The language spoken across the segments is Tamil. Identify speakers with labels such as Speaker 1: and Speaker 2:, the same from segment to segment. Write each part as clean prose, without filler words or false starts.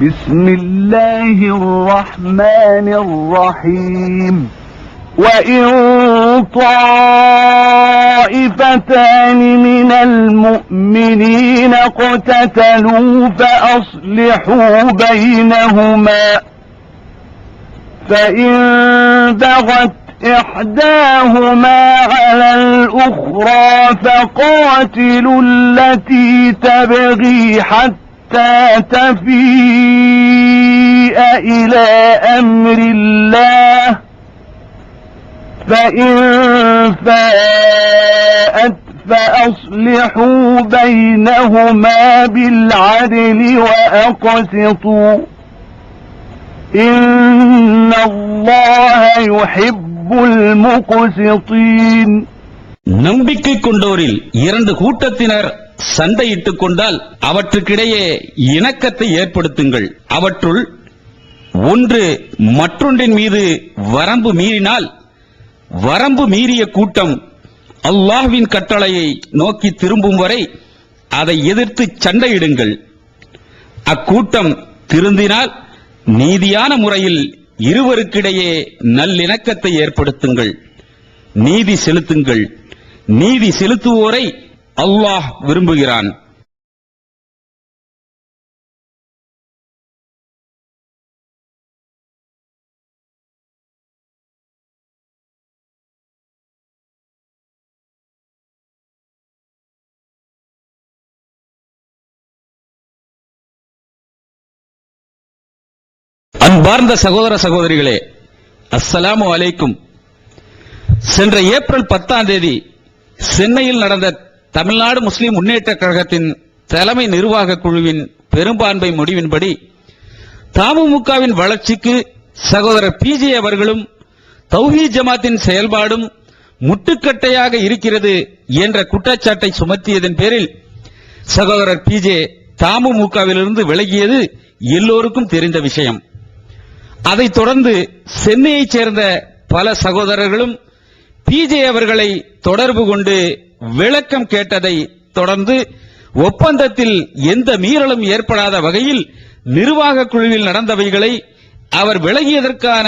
Speaker 1: بسم الله الرحمن الرحيم وإن طائفتان من المؤمنين اقتتلوا فأصلحوا بينهما فإن بغت إحداهما على الأخرى فقاتلوا التي تبغي حتى تفيء إلى أمر الله فإن فاءت فأصلحوا بينهما بالعدل وأقسطوا إن الله يحب المقسطين.
Speaker 2: நம்பிக்கை கொண்டோரில் இரண்டு கூட்டத்தினர் சண்டையிட்டுக் கொண்டால் அவற்றுக்கிடையே இணக்கத்தை ஏற்படுத்துங்கள். அவற்றுள் ஒன்று மற்றொன்றின் மீது வரம்பு மீறினால் வரம்பு மீறிய கூட்டம் அல்லாஹ்வின் கட்டளையை நோக்கி திரும்பும் வரை அதை எதிர்த்து சண்டையிடுங்கள். அக்கூட்டம் திருந்தினால் நீதியான முறையில் இருவருக்கிடையே நல்லிணக்கத்தை ஏற்படுத்துங்கள். நீதி செலுத்துங்கள். நீதி செலுத்துவோரை அல்லாஹ் விரும்புகிறான். அன்பார்ந்த சகோதர சகோதரிகளே, அஸ்ஸலாமு அலைக்கும். சென்ற ஏப்ரல் 10ஆம் தேதி சென்னையில் நடந்த தமிழ்நாடு முஸ்லிம் முன்னேற்ற கழகத்தின் தலைமை நிர்வாக குழுவின் பெரும்பான்மை முடிவின்படி தமுமுகவின் வளர்ச்சிக்கு சகோதரர் பிஜே அவர்களும் தௌஹீத் ஜமாத்தின் செயல்பாடும் முட்டுக்கட்டையாக இருக்கிறது என்ற குற்றச்சாட்டை சுமத்தியதன் பேரில் சகோதரர் பிஜே தமுமுகவிலிருந்து விலகியது எல்லோருக்கும் தெரிந்த விஷயம். அதைத் தொடர்ந்து சென்னையைச் சேர்ந்த பல சகோதரர்களும் பிஜே அவர்களை தொடர்பு கொண்டு விளக்கம் கேட்டதை தொடர்ந்து ஒப்பந்தத்தில் எந்த மீறலும் ஏற்படாத வகையில் நிர்வாக குழுவில் நடந்தவைகளை அவர் விலகியதற்கான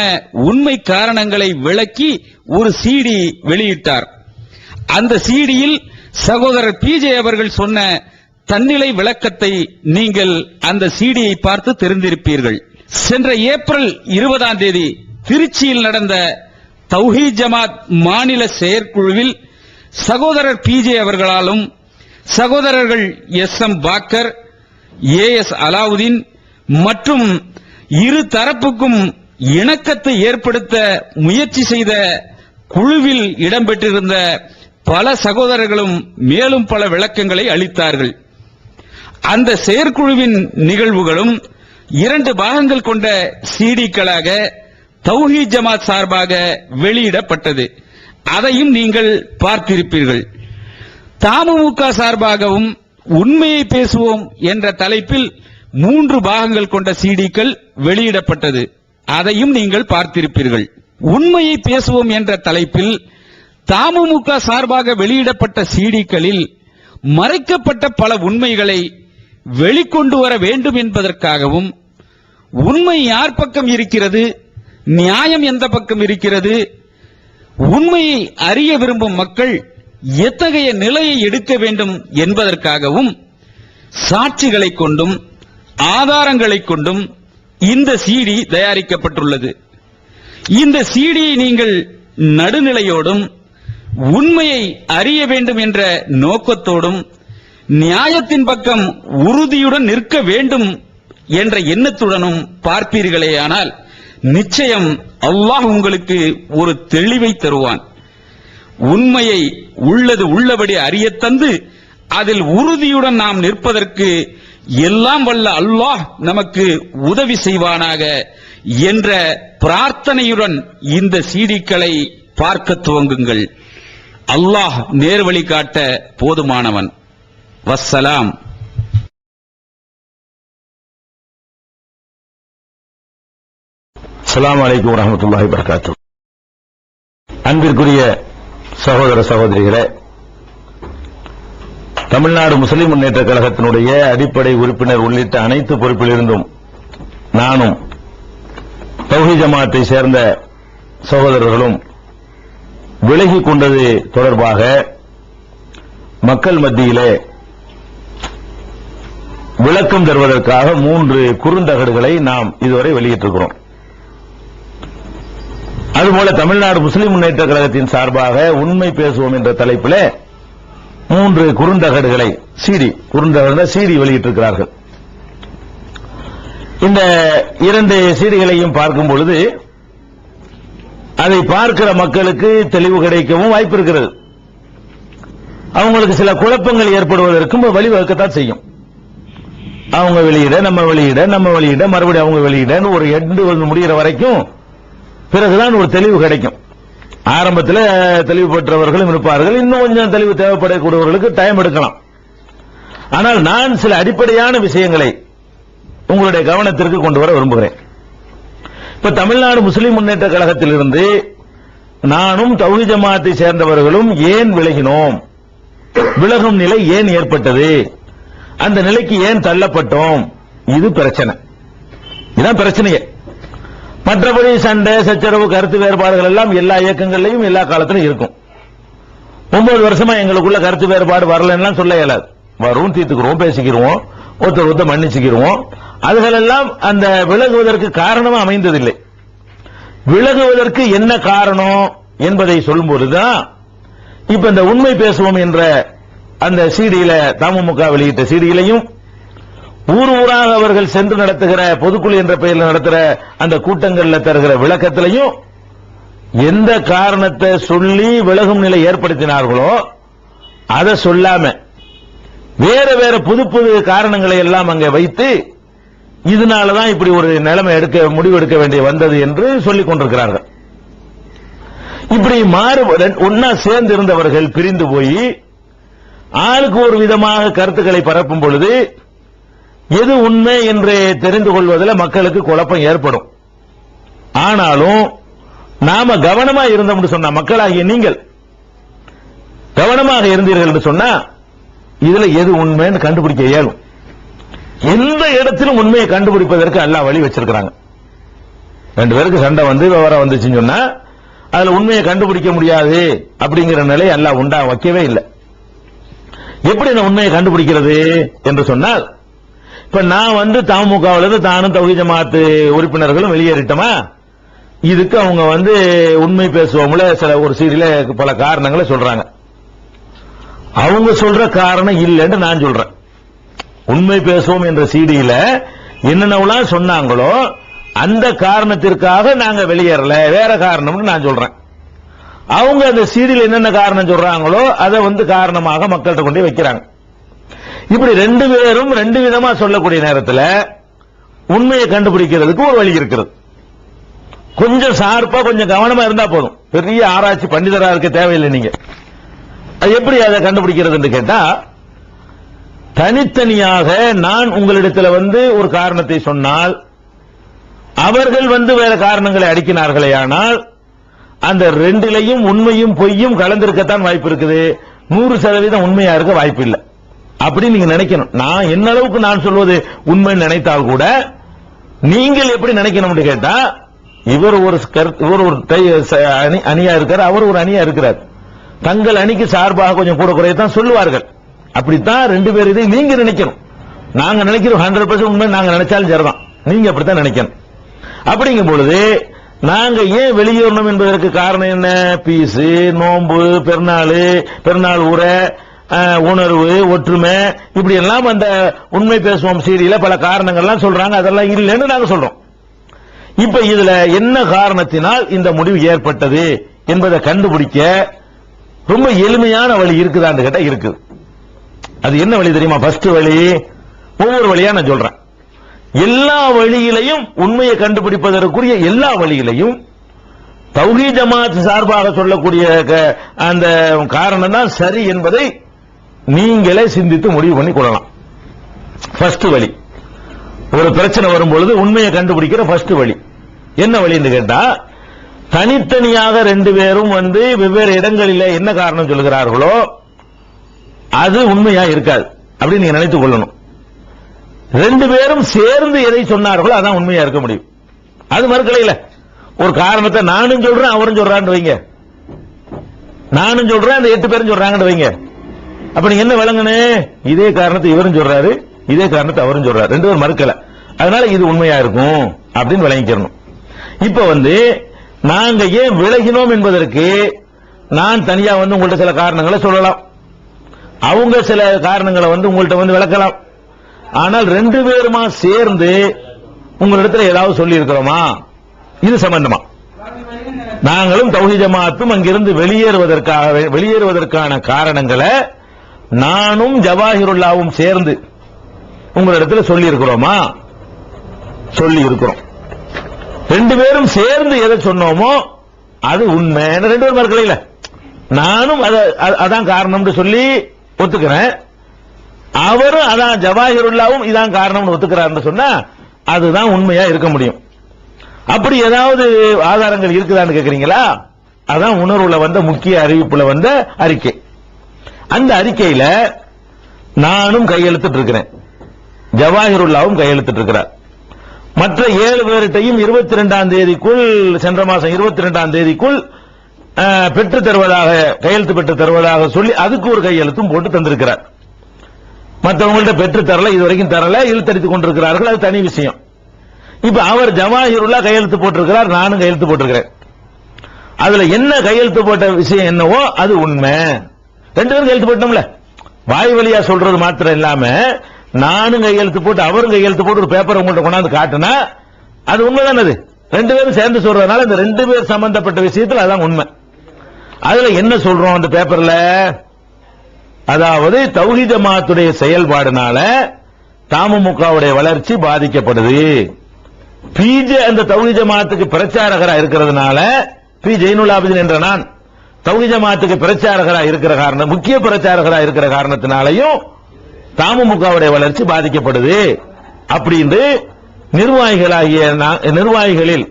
Speaker 2: உண்மை காரணங்களை விளக்கி ஒரு சிடி வெளியிட்டார். அந்த சிடியில் சகோதரர் பிஜே அவர்கள் சொன்ன தன்னிலை விளக்கத்தை நீங்கள் அந்த சிடியை பார்த்து தெரிந்திருப்பீர்கள். சென்ற ஏப்ரல் 20ஆம் தேதி திருச்சியில் நடந்த தௌஹீத் ஜமாத் மாநில செயற்குழுவில் சகோதரர் பிஜே அவர்களாலும் சகோதரர்கள் SM பாக்கர், AS அலாவுதீன் மற்றும் இரு தரப்புக்கும் இணக்கத்தை ஏற்படுத்த முயற்சி செய்த குழுவில் இடம்பெற்றிருந்த பல சகோதரர்களும் மேலும் பல விளக்கங்களை அளித்தார்கள். அந்த செயற்குழுவின் நிகழ்வுகளும் 2 பாகங்கள் கொண்ட சிடிக்களாக தௌஹீத் ஜமாத் சார்பாக வெளியிடப்பட்டது. அதையும் நீங்கள் பார்த்திருப்பீர்கள். தமுமுக சார்பாகவும் உண்மையை பேசுவோம் என்ற தலைப்பில் 3 பாகங்கள் கொண்ட சிடிக்கள் வெளியிடப்பட்டது. அதையும் நீங்கள் பார்த்திருப்பீர்கள். உண்மையை பேசுவோம் என்ற தலைப்பில் தமுமுக சார்பாக வெளியிடப்பட்ட சிடிக்களில் மறைக்கப்பட்ட பல உண்மைகளை வெளிக்கொண்டு வர வேண்டும் என்பதற்காகவும் உண்மை யார் பக்கம் இருக்கிறது, நியாயம் எந்த பக்கம் இருக்கிறது, உண்மையை அறிய விரும்பும் மக்கள் எத்தகைய நிலையை எடுக்க வேண்டும் என்பதற்காகவும் சாட்சிகளை கொண்டும் ஆதாரங்களை கொண்டும் இந்த சிடி தயாரிக்கப்பட்டுள்ளது. இந்த சிடியை நீங்கள் நடுநிலையோடும் உண்மையை அறிய வேண்டும் என்ற நோக்கத்தோடும் நியாயத்தின் பக்கம் உறுதியுடன் நிற்க வேண்டும் என்ற எண்ணத்துடனும் பார்ப்பீர்களேயானால் நிச்சயம் அல்லாஹ் உங்களுக்கு ஒரு தெளிவை தருவான். உண்மையை உள்ளது உள்ளபடி அறியத் தந்து அதில் உறுதியுடன் நாம் நிற்பதற்கு எல்லாம் வல்ல அல்லாஹ் நமக்கு உதவி செய்வானாக என்ற பிரார்த்தனையுடன் இந்த சிடிக்களை பார்க்க துவங்குங்கள். அல்லாஹ் நேர்வழி காட்ட போதுமானவன். வஸ்ஸலாம்.
Speaker 3: அஸ்ஸலாமு அலைக்கும் வரஹ்மத்துல்லாஹி வபரகாத்துஹு. அன்பிற்குரிய சகோதர சகோதரிகளே, தமிழ்நாடு முஸ்லிம் முன்னேற்ற கழகத்தினுடைய அடிப்படை உறுப்பினர் உள்ளிட்ட அனைத்து பொறுப்பிலிருந்தும் நானும் தௌஹீத் ஜமாத்தை சேர்ந்த சகோதரர்களும் விலகிக் கொண்டது தொடர்பாக மக்கள் மத்தியிலே விளக்கம் தருவதற்காக 3 குறுந்தகடுகளை நாம் இதுவரை வெளியிட்டிருக்கிறோம். அதுபோல தமிழ்நாடு முஸ்லிம் முன்னேற்ற கழகத்தின் சார்பாக உண்மை பேசுவோம் என்ற தலைப்பில் 3 குறுந்தகடுகளை சிடி வெளியிட்டிருக்கிறார்கள். இந்த 2 சீடிகளையும் பார்க்கும் பொழுது அதை பார்க்கிற மக்களுக்கு தெளிவு கிடைக்கவும் வாய்ப்பு இருக்கிறது. அவங்களுக்கு சில குழப்பங்கள் ஏற்படுவதற்கும் வழிவகுக்கத்தான் செய்யும். அவங்க வெளியிட நம்ம வெளியிட மறுபடியும் அவங்க வெளியிட ஒரு எண்டு முடிகிற வரைக்கும் பிறகுதான் ஒரு தெளிவு கிடைக்கும். ஆரம்பத்தில் தெளிவு பெற்றவர்களும் இருப்பார்கள், இன்னும் கொஞ்சம் தெளிவு தேவைப்படக்கூடியவர்களுக்கு டைம் எடுக்கலாம். ஆனால் நான் சில அடிப்படையான விஷயங்களை உங்களுடைய கவனத்திற்கு கொண்டு வர விரும்புகிறேன். இப்ப தமிழ்நாடு முஸ்லிம் முன்னேற்ற கழகத்திலிருந்து நானும் தௌஹீத் ஜமாத்தை சேர்ந்தவர்களும் ஏன் விலகினோம், விலகும் நிலை ஏன் ஏற்பட்டது, அந்த நிலைக்கு ஏன் தள்ளப்பட்டோம், இது பிரச்சனை. இதுதான் பிரச்சனையே. மற்றபடி சண்டை சச்சரவு கருத்து வேறுபாடுகள் எல்லாம் எல்லா இயக்கங்களையும் எல்லா காலத்திலும் இருக்கும். 9 வருஷமா எங்களுக்குள்ள கருத்து வேறுபாடு வரலன்னா சொல்ல இயலாது. வரும், தீர்த்துக்கிறோம், பேசிக்கிறோம், ஒருத்தர் மன்னிச்சுக்கிறோம். அதுகளெல்லாம் அந்த விலகுவதற்கு காரணமா அமைந்ததில்லை. விலகுவதற்கு என்ன காரணம் என்பதை சொல்லும்போதுதான் இப்ப இந்த உண்மை பேசுவோம் என்ற அந்த சீடியில தமுமுக வெளியிட்ட சீடியிலையும் ஊர் ஊராக அவர்கள் சென்று நடத்துகிற பொதுக்குழு என்ற பெயரில் நடத்துகிற அந்த கூட்டங்களில் தருகிற விளக்கத்திலையும் எந்த காரணத்தை சொல்லி விலகும் நிலை ஏற்படுத்தினார்களோ அதை சொல்லாம வேற வேற புது புது காரணங்களை எல்லாம் அங்கே வைத்து இதனாலதான் இப்படி ஒரு நிலைமை முடிவெடுக்க வேண்டிய வந்தது என்று சொல்லிக் கொண்டிருக்கிறார்கள். இப்படி ஒன்னா சேர்ந்து இருந்தவர்கள் பிரிந்து போய் ஆளுக்கு ஒரு விதமாக கருத்துக்களை பரப்பும் பொழுது எது உண்மை என்று தெரிந்து கொள்வதில் மக்களுக்கு குழப்பம் ஏற்படும். ஆனாலும் நாம கவனமா இருந்தோம்னு சொன்னா, மக்களாகிய நீங்கள் கவனமாக இருந்தீர்கள் என்று சொன்னா இதுல எது உண்மைன்னு கண்டுபிடிக்க இயலும். எந்த இடத்திலும் உண்மையை கண்டுபிடிப்பதற்கு அல்லாஹ் வழி வச்சிருக்கிறாங்க. 2 பேருக்கு சண்டை விவரம் வந்துச்சுன்னு சொன்னா அதுல உண்மையை கண்டுபிடிக்க முடியாது அப்படிங்கிற நிலை அல்லாஹ் வைக்கவே இல்லை. எப்படி இந்த உண்மையை கண்டுபிடிக்கிறது என்று சொன்னால், இப்ப நான் தமுகவிலிருந்து தானும் தௌஹீத் ஜமாத் உறுப்பினர்களும் வெளியேறிட்டோமா, இதுக்கு அவங்க உண்மை பேசுவோம்ல சில ஒரு சீடியில பல காரணங்களை சொல்றாங்க. அவங்க சொல்ற காரணம் இல்லைன்னு நான் சொல்றேன். உண்மை பேசுவோம் என்ற சீடியில என்னென்னலாம் சொன்னாங்களோ அந்த காரணத்திற்காக நாங்க வெளியேறல, வேற காரணம்னு நான் சொல்றேன். அவங்க அந்த சீடியில் என்னென்ன காரணம் சொல்றாங்களோ அதை காரணமாக மக்கள்கிட்ட கொண்டு வைக்கிறாங்க. இப்படி 2 பேரும் 2 விதமா சொல்லக்கூடிய நேரத்தில் உண்மையை கண்டுபிடிக்கிறதுக்கு ஒரு வழி இருக்கிறது. கொஞ்சம் ஷார்ப்பா கொஞ்சம் கவனமா இருந்தா போதும். பெரிய ஆராய்ச்சி பண்டிதரா இருக்க தேவையில்லை. நீங்க அது எப்படி அதை கண்டுபிடிக்கிறது என்று கேட்டா, தனித்தனியாக நான் உங்களிடத்தில் ஒரு காரணத்தை சொன்னால் அவர்கள் வேற காரணங்களை அடிக்கினார்களே, ஆனால் அந்த 2லையும் உண்மையும் பொய்யும் கலந்திருக்கத்தான் வாய்ப்பு இருக்குது. 100% உண்மையா இருக்க வாய்ப்பு இல்லை. அப்படி நீங்க நினைக்கணும். நான் என்ன அளவுக்கு நான் சொல்வது உண்மை நினைத்தால் கூட நீங்கள் எப்படி நினைக்கணும் கேட்டா, இவர் ஒரு அணியா இருக்கார், அவர் ஒரு அணியா இருக்கிறார். தங்கள் அணிக்கு சார்பாக கொஞ்சம் கூட குறையத்தான் சொல்லுவார்கள். அப்படித்தான் 2 பேர் இதை நீங்க நினைக்கணும். நாங்க நினைக்கிறோம் 100% உண்மை நாங்க நினைச்சாலும் சரிதான், நீங்க அப்படித்தான் நினைக்கணும். அப்படிங்கும் பொழுது நாங்க ஏன் வெளியேறணும் என்பதற்கு காரணம் என்ன? பீஸ், நோன்பு, பெருநாள் உரை, உணர்வு, ஒற்றுமை, இப்படி எல்லாம் அந்த உண்மை பேசுவோம் சீடியில பல காரணங்கள்லாம் சொல்றாங்க. அதெல்லாம் இல்லைன்னு நாங்க சொல்றோம். இப்ப இதுல என்ன காரணத்தினால் இந்த முடிவு ஏற்பட்டது என்பதை கண்டுபிடிக்க ரொம்ப எளிமையான வழி இருக்குதான்னு கேட்டா இருக்குது. அது என்ன வழி தெரியுமா? ஃபர்ஸ்ட் வழி, ஒவ்வொரு வழியா நான் சொல்றேன். எல்லா வழியிலையும் உண்மையை கண்டுபிடிப்பதற்குரிய எல்லா வழியிலையும் தௌஹீத் ஜமாத் சார்பாக சொல்லக்கூடிய அந்த காரணம் தான் சரி என்பதை நீங்களே சிந்தித்து முடிவு பண்ணி கொள்ளலாம். ஃபர்ஸ்ட் வழி, ஒரு பிரச்சனை வரும்பொழுது உண்மையை கண்டுபிடிக்கிற ஃபர்ஸ்ட் வழி என்ன வழின்னு கேட்டா, தனித்தனியாக 2 பேரும் வெவ்வேறு இடங்களில் என்ன காரணம் சொல்லுகிறார்களோ அது உண்மையா இருக்காது அப்படின்னு நீங்க நினைத்துக் கொள்ளணும். ரெண்டு பேரும் சேர்ந்து எதை சொன்னார்களோ அதான் உண்மையா இருக்க முடியும். அது மறுக்கலையில ஒரு காரணத்தை நானும் சொல்றேன் அவரும் சொல்றான்னு வைங்க, நானும் சொல்றேன் அந்த 8 பேரும் சொல்றாங்கன்னு வைங்க, அப்ப நீங்க என்ன விளங்குனே? இதே காரணத்தை இவரும் சொல்றாரு, இதே காரணத்தை அவரும் சொல்றாரு, ரெண்டு பேரும் மறுக்கல, அதனால இது உண்மையா இருக்கும் அப்படின்னு விளங்கிக்கணும். இப்ப நாங்க ஏன் விலகினோம் என்பதற்கு நான் தனியா உங்கள்ட்ட சில காரணங்களை சொல்லலாம், அவங்க சில காரணங்களை உங்கள்ட்ட விளக்கலாம். ஆனால் ரெண்டு பேருமா சேர்ந்து உங்களிடத்துல ஏதாவது சொல்லி இருக்கிறோமா இது சம்பந்தமா? நாங்களும் தௌஹீத் ஜமாஅத்தும் அங்கிருந்து வெளியேறுவதற்கான காரணங்களை நானும் ஜவாஹிருல்லாவும் சேர்ந்து உங்களிடத்துல சொல்லி இருக்கிறோமா? சொல்லி இருக்கிறோம். ரெண்டு பேரும் சேர்ந்து எதை சொன்னோமோ அது உண்மை. ரெண்டு பேரும் மறுக்கல, நானும் அதான் காரணம் சொல்லி ஒத்துக்கிறேன், அவரும் அதான் ஜவாஹிருல்லாவும் இதான் காரணம் ஒத்துக்கிறார் சொன்னா அதுதான் உண்மையா இருக்க முடியும். அப்படி ஏதாவது ஆதாரங்கள் இருக்குதான்னு கேக்குறீங்களா? அதான் உணர்வுல முக்கிய அறிவிப்புல அறிக்கை. அந்த அறிக்கையில நானும் கையெழுத்திட்டு இருக்கிறேன், ஜவாஹிருல்லாவும் கையெழுத்திட்டு இருக்கிறார். மற்ற 7 பேர்கிட்டையும் 22ஆம் தேதிக்குள், சென்ற மாசம் 22ஆம் தேதிக்குள் பெற்று தருவதாக, கையெழுத்து பெற்று தருவதாக சொல்லி அதுக்கு ஒரு கையெழுத்தும் போட்டு தந்திருக்கிறார். மற்றவங்கள்ட்ட பெற்று தரல, இதுவரைக்கும் தரல, இழுத்தடித்துக் கொண்டிருக்கிறார்கள், அது தனி விஷயம். இப்ப அவர் ஜவாஹிருல்லா கையெழுத்து போட்டிருக்கிறார், நானும் கையெழுத்து போட்டிருக்கிறேன். அதுல என்ன கையெழுத்து போட்ட விஷயம் என்னவோ அது உண்மை. ரெண்டு பேரும் கையெழுத்து போட்டோம்ல, வாய் வழியா சொல்றது மாத்திரம் இல்லாம நானும் கையெழுத்து போட்டு அவரும் கையெழுத்து போட்டு ஒரு பேப்பர் உங்கள்ட்ட கொண்டாந்து காட்டுனா அது உண்மைதானே. அது ரெண்டு பேரும் சேர்ந்து சொல்றதுனால இந்த ரெண்டு பேர் சம்பந்தப்பட்ட விஷயத்தில் அதான் உண்மை. அதுல என்ன சொல்றோம் அந்த பேப்பர்ல? அதாவது தௌஹீத் ஜமாஅத்துடைய செயல்பாடுனால தமுமுகவுடைய வளர்ச்சி பாதிக்கப்படுது. பிஜே அந்த தௌஹீத் ஜமாஅத்துக்கு பிரச்சாரகரா இருக்கிறதுனால, பி ஜெயினுல் ஆபிதீன் என்ற நான் தௌஹீத் ஜமாஅத்துக்கு பிரச்சாரகரா இருக்கிற காரணம், முக்கிய பிரச்சாரகரா இருக்கிற காரணத்தினாலையும் தமுமுகவுடைய வளர்ச்சி பாதிக்கப்படுது அப்படின்னு நிர்வாகிகளில்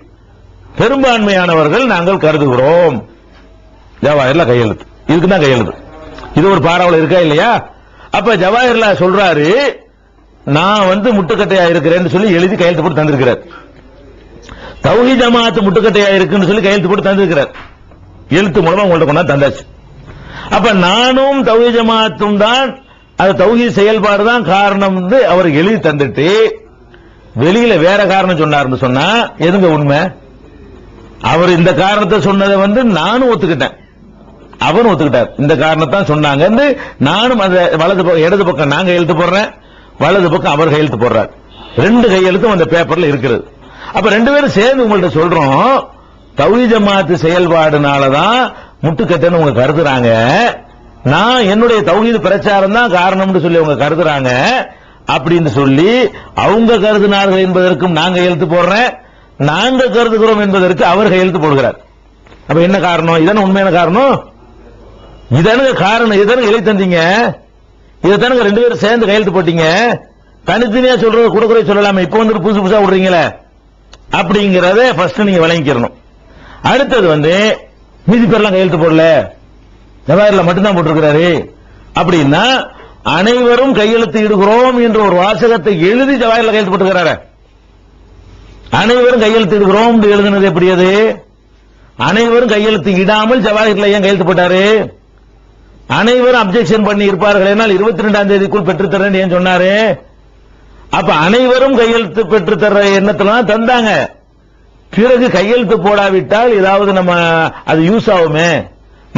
Speaker 3: பெரும்பான்மையானவர்கள் நாங்கள் கருதுகிறோம். ஜவாஹிர்லா கையெழுத்து, இதுக்கு தான் கையெழுத்து. இது ஒரு பாராவல இருக்கா இல்லையா? அப்ப ஜவாஹிர்லா சொல்றாரு, நான் முட்டுக்கட்டையா இருக்கிறேன்னு சொல்லி எழுதி கையெழுத்து போட்டு தந்திருக்கிறார். தௌஹீத் ஜமாஅத் முட்டுக்கட்டையா இருக்குன்னு சொல்லி கையெழுத்து போட்டு தந்திருக்கிறார். எழுத்து மூலமா உங்கள்ட்ட கொண்டா தந்தாச்சு. அப்ப நானும் தௌஹீத் ஜமாஅத்தும் தான், அது தௌஹீத் செயல்பாடு தான் காரணம் அவர் எழுதி தந்துட்டு வெளியில வேற காரணம் சொன்னார்னு சொன்னா எதுங்க உண்மை? அவர் இந்த காரணத்தை சொன்னதை நானும் ஒத்துக்கிட்டேன், அவரும் ஒத்துக்கிட்டார். இந்த காரணத்தான் சொன்னாங்க, நானும் அந்த வலது பக்கம் இடது பக்கம் நான் கையெழுத்து போடுறேன், வலது பக்கம் அவர் கையெழுத்து போடுறார். ரெண்டு கையெழுத்தும் அந்த பேப்பர்ல இருக்கிறது. அப்ப ரெண்டு பேரும் சேர்ந்து உங்கள்ட்ட சொல்றோம், தௌஹீத் ஜமாஅத் செயல்பாடுனாலதான் முட்டுக்கட்டைன்னு உங்க கருதுறாங்க, நான் என்னுடைய தௌஹீத் பிரச்சாரம் தான் காரணம்னு சொல்லி அவங்க கருதுறாங்க அப்படின்னு சொல்லி அவங்க கருதினார்கள் என்பதற்கும் நாங்க எழுத்து போடுறேன், நாங்க கருதுகிறோம் என்பதற்கு அவர் கையெழுத்து போடுகிறார். அப்ப என்ன காரணம்? இதான உண்மையான காரணம், இதான காரணம், இதான எழுதி தந்தீங்க, இதைத்தானுங்க ரெண்டு பேரும் சேர்ந்து கையெழுத்து போட்டீங்க. தனித்தனியா சொல்றது கூட குறை சொல்லலாமே, இப்ப புதுசு புதுசா விடுறீங்களே அப்படிங்கறத ஃபர்ஸ்ட் நீங்க விளங்கிக்கிறணும். அடுத்தது மீதி பேர்லாம் கையெழுத்து போடல, ஜவாஹிர்லா மட்டும்தான் போட்டிருக்கிறாரு அப்படின்னா அனைவரும் கையெழுத்து இடுகிறோம் என்ற ஒரு வாசகத்தை எழுதி ஜவாஹிர்லா கையெழுத்து போட்டுக்கிறாரு. அனைவரும் கையெழுத்து இடுகிறோம் எழுதுனது எப்படி? அது அனைவரும் கையெழுத்து இடாமல் ஜவாஹிர்லா ஏன் கையெழுத்து போட்டாரு? அனைவரும் அப்செக்ஷன் பண்ணி இருப்பார்கள், என்னால் 22ஆம் தேதிக்குள் பெற்றுத்தரேன் ஏன் சொன்னாரு? அப்ப அனைவரும் கையெழுத்து பெற்றுத்தர எண்ணத்துல தந்தாங்க. பிறகு கையெழுத்து போடாவிட்டால் ஏதாவது நம்ம அது யூஸ் ஆகுமே,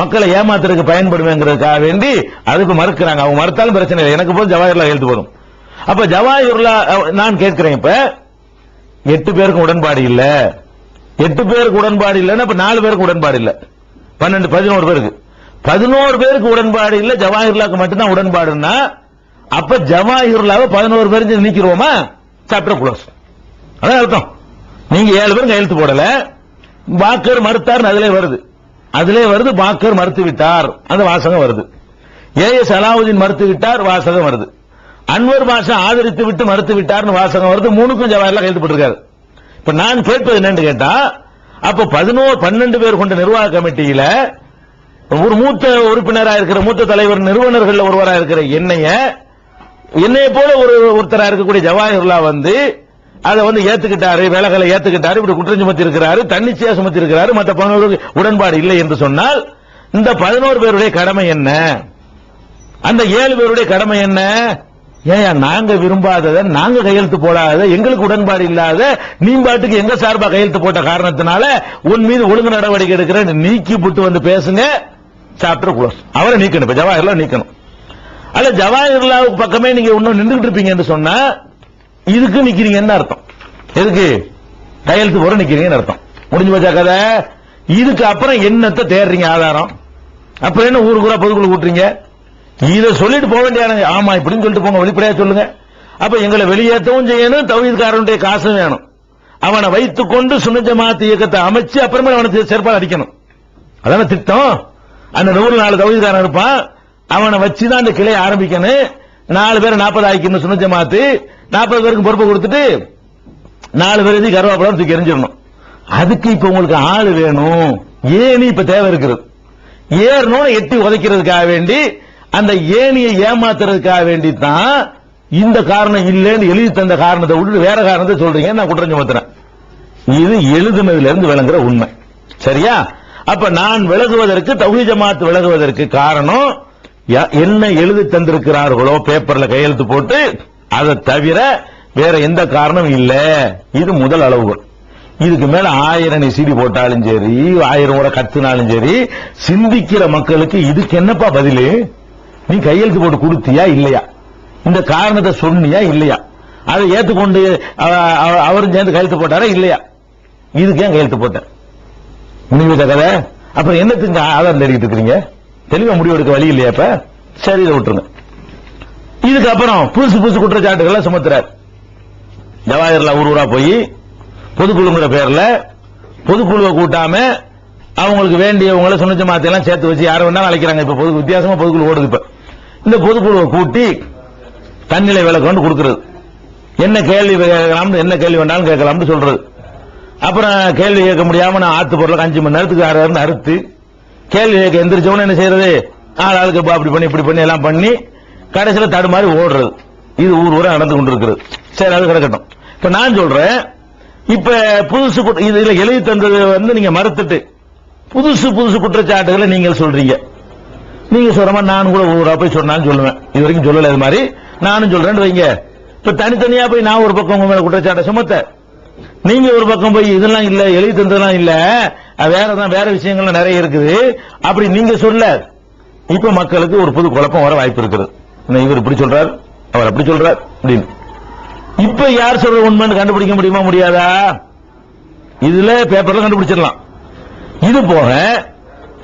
Speaker 3: மக்களை ஏமாத்துறதுக்கு பயன்படுவேங்கிறதுக்காக வேண்டி அதுக்கு மறுக்கிறாங்க. அவங்க மறுத்தாலும் பிரச்சனை இல்லை, எனக்கு போது ஜவாஹிர்லா கையெழுத்து போடும். அப்ப ஜவாஹிர்லா நான் கேட்கிறேன், இப்ப 8 பேருக்கு உடன்பாடு இல்ல, 8 பேருக்கு உடன்பாடு இல்லைன்னா இப்ப 4 பேருக்கு உடன்பாடு இல்ல, 12 11 பேருக்கு 11 பேருக்கு உடன்பாடு இல்ல, ஜவாஹிர்லாக்கு மட்டும்தான் உடன்பாடுன்னா அப்ப ஜவாஹிர்லாவை 11 பேருக்கு நீக்கிடுவோமா? Chapter close. அதான் அர்த்தம். நீங்க 7 பேரும் கையெழுத்து போடல, பாக்கர் மறுத்தார் அதிலே வருது பாக்கர் மறுத்து விட்டார் அந்த வாசகம் வருது, ஏஎஸ் அலாவுதீன் மறுத்து விட்டார் வாசகம் வருது, அன்வர் பாஷா ஆதரித்து விட்டு மறுத்து விட்டார்னு வாசகம் வருது. 3க்கும் ஜவாஹிர்லா கையெழுத்து போட்டிருக்காரு. இப்ப நான் கேட்பது என்னன்னு கேட்டா, அப்ப 12 பேர் கொண்ட நிர்வாக கமிட்டியில ஒரு மூத்த உறுப்பினராக இருக்கிற, மூத்த தலைவர் நிறுவனர்கள் ஒருவராக இருக்கிற என்னைய என்னைய போல ஒருத்தரா இருக்கக்கூடிய ஜவாஹிருல்லா வந்து அதை வந்து ஏத்துக்கிட்டாரு, வேலைகளை ஏத்துக்கிட்டாரு, இப்படி குற்றம் சுமத்தி இருக்கிறாரு, தன்னிச்சையா சுமத்தி இருக்கிறாரு, மற்ற 11 உடன்பாடு இல்லை என்று சொன்னால் இந்த 11 பேருடைய கடமை என்ன, அந்த 7 பேருடைய கடமை என்ன? ஏன் நாங்க விரும்பாதத, நாங்க கையெழுத்து போடாத, எங்களுக்கு உடன்பாடு இல்லாத நீ பாட்டுக்கு எங்க சார்பா கையெழுத்து போட்ட காரணத்தினால உன் மீது ஒழுங்கு நடவடிக்கை எடுக்கிறேன் நீக்கி புட்டு வந்து பேசுங்க, சாப்டர் க்ளோஸ். அவரை நீக்கணும், ஜவாஹிர்லா நீக்கணும். அல்ல ஜவாஹிர்லாவுக்கு பக்கமே நீங்க இன்னும் நின்றுட்டு இருப்பீங்க என்று சொன்னா இதுக்கு நிக்கிறீங்க என்ன அர்த்தம்? எதுக்கு கையெழுத்து போற நிக்கிறீங்கன்னு அர்த்தம். முடிஞ்சு போச்சா கதை? இதுக்கு அப்புறம் என்னத்தை தேடுறீங்க ஆதாரம்? அப்புறம் என்ன ஊருக்குறா பொதுக்குழு கூட்டுறீங்க? இதை சொல்லிட்டு போக வேண்டிய ஆமா இப்படின்னு சொல்லிட்டு போங்க, வெளிப்படையா சொல்லுங்க. அப்ப எங்களை வெளியேற்றவும் செய்யணும், தௌஹீத்காரனுடைய காசும் வேணும். அவனை வைத்துக் கொண்டு சுன்னத் ஜமாத் இயக்கத்தை அமைச்சு அப்புறமே அவனுக்கு செருப்பால் அடிக்கணும். அதான திட்டம். அந்த 104 தௌஹீத்காரன் இருப்பான், அவனை வச்சுதான் அந்த கிளையை ஆரம்பிக்கணும். 4 பேர் 40 ஆக்கிக்கணும் சுன்னத் ஜமாத், 40 பேருக்கு பொறுப்பு கொடுத்துட்டு 4 பேருக்கு கருவாப்பழம் தூக்கி எறிஞ்சிடணும். அதுக்கு இப்ப உங்களுக்கு ஆளு வேணும், ஏணி இப்ப தேவை இருக்கிறது. ஏறணும் எட்டி உதைக்கிறதுக்காக வேண்டி, அந்த ஏணியை ஏமாத்துறதுக்காக வேண்டி தான் இந்த காரணம் இல்லைன்னு எழுதி தந்த காரணத்தை விட்டு வேற காரணத்தை சொல்றீங்க, நான் குற்றம் சுமத்துறேன். இது எழுதுனதுல இருந்து விளங்குற உண்மை. சரியா? அப்ப நான் விலகுவதற்கு, தௌஹீத் ஜமாத் விலகுவதற்கு காரணம் என்ன எழுதி தந்திருக்கிறார்களோ பேப்பர்ல கையெழுத்து போட்டு, அதை தவிர வேற எந்த காரணம் இல்ல. இது முதல் அளவுகோல். இதுக்கு மேல 1000 நீ சீடி போட்டாலும் சரி, 1000 முறை கத்துனாலும் சரி, சிந்திக்கிற மக்களுக்கு இதுக்கு என்னப்பா பதிலு? நீ கையெழுத்து போட்டு கொடுத்தியா இல்லையா? இந்த காரணத்தை சொன்னியா இல்லையா? அதை ஏத்துக்கொண்டு அவரும் சேர்ந்து கையெழுத்து போட்டாரா இல்லையா? இதுக்கு ஏன் கையெழுத்து போட்ட? முடிவு கதை. அப்புறம் என்னத்துக்கு ஆதாரம் தேடிட்டு இருக்கிறீங்க? தெளிவா முடிவெடுக்க வழி இல்லையா? இப்ப சரி, இதை விட்டுருங்க. இதுக்கப்புறம் புதுசு புதுசு குற்றச்சாட்டுகள் சுமத்துறார் ஜவாஹிர்லா. ஊரா போய் பொதுக்குழுங்கிற பேர்ல பொதுக்குழுவை கூட்டாம அவங்களுக்கு வேண்டியவங்களை சுன்னத் ஜமாத் எல்லாம் சேர்த்து வச்சு யாரை வேணாலும் அழைக்கிறாங்க. இப்ப வித்தியாசமா பொதுக்குழு ஓடுது. இப்ப இந்த பொதுக்குழுவை கூட்டி தன்னிலை விளக்கம் கொடுக்கிறது, என்ன கேள்வி கேட்கலாம், என்ன கேள்வி வேண்டாலும் கேட்கலாம்னு சொல்றது. அப்புறம் கேள்வி கேட்க முடியாம நான் ஆத்து பொருளுக்கு 5 மணி நேரத்துக்கு 6 அறுத்து கேள்வி கேட்க எந்திரிச்சவன என்ன செய்யறது, ஆளுக்கு அப்படி பண்ணி இப்படி பண்ணி எல்லாம் பண்ணி கடைசியில் தடுமாறி ஓடுறது. இது ஊரா நடந்து கொண்டிருக்கிறது. சரி, அது கிடக்கட்டும். இப்ப நான் சொல்றேன், இப்ப புதுசு இதுல எழுதி தந்தது வந்து நீங்க மறுத்துட்டு புதுசு புதுசு குற்றச்சாட்டுகளை நீங்கள் சொல்றீங்க. நீங்க சொல்ற மாதிரி நானும் கூட ஊரா போய் சொன்னாலும் சொல்லுவேன். இது வரைக்கும் சொல்லல. இது மாதிரி நானும் சொல்றேன்னு வைங்க. இப்ப தனித்தனியா போய் நான் ஒரு பக்கம் உங்க மேல குற்றச்சாட்டை சுமத்த, நீங்க ஒரு பக்கம் போய் இதெல்லாம் இல்ல, எழுதி தந்ததெல்லாம் இல்ல, வேறதான் வேற விஷயங்கள்லாம் நிறைய இருக்குது அப்படி நீங்க சொல்ல, இப்ப மக்களுக்கு ஒரு புது குழப்பம் வர வாய்ப்பு இருக்கிறது. இவர் இப்படி சொல்றார், அவர் அப்படி சொல்றார் அப்படின்னு. இப்ப யார் சொல்ற உண்மைன்னு கண்டுபிடிக்க முடியுமா முடியாதா? இதுல பேப்பர்ல கண்டுபிடிச்சிடலாம். இது போக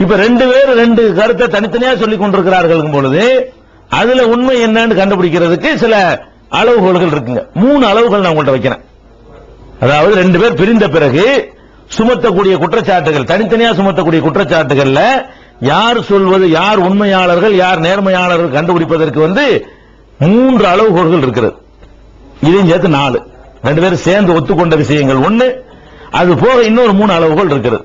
Speaker 3: இப்ப 2 பேர் 2 கருத்தை தனித்தனியா சொல்லிக் கொண்டிருக்கிறார்கள் பொழுது அதுல உண்மை என்னன்னு கண்டுபிடிக்கிறதுக்கு சில அளவுகோல்கள் இருக்குங்க. 3 அளவுகள் நான் உங்கள்கிட்ட வைக்கிறேன். அதாவது 2 பேர் பிரிந்த பிறகு சுமத்தக்கூடிய குற்றச்சாட்டுகள், தனித்தனியா சுமத்தக்கூடிய குற்றச்சாட்டுகள்ல யார் சொல்வது, யார் உண்மையாளர்கள், யார் நேர்மையாளர்கள் கண்டுபிடிப்பதற்கு 3 அளவுகோல்கள் இருக்கிறது. இதையும் சேர்த்து 4. 2 பேரும் சேர்ந்து ஒத்துக்கொண்ட விஷயங்கள் 1, அது போக இன்னொரு 3 அளவுகோல் இருக்கிறது.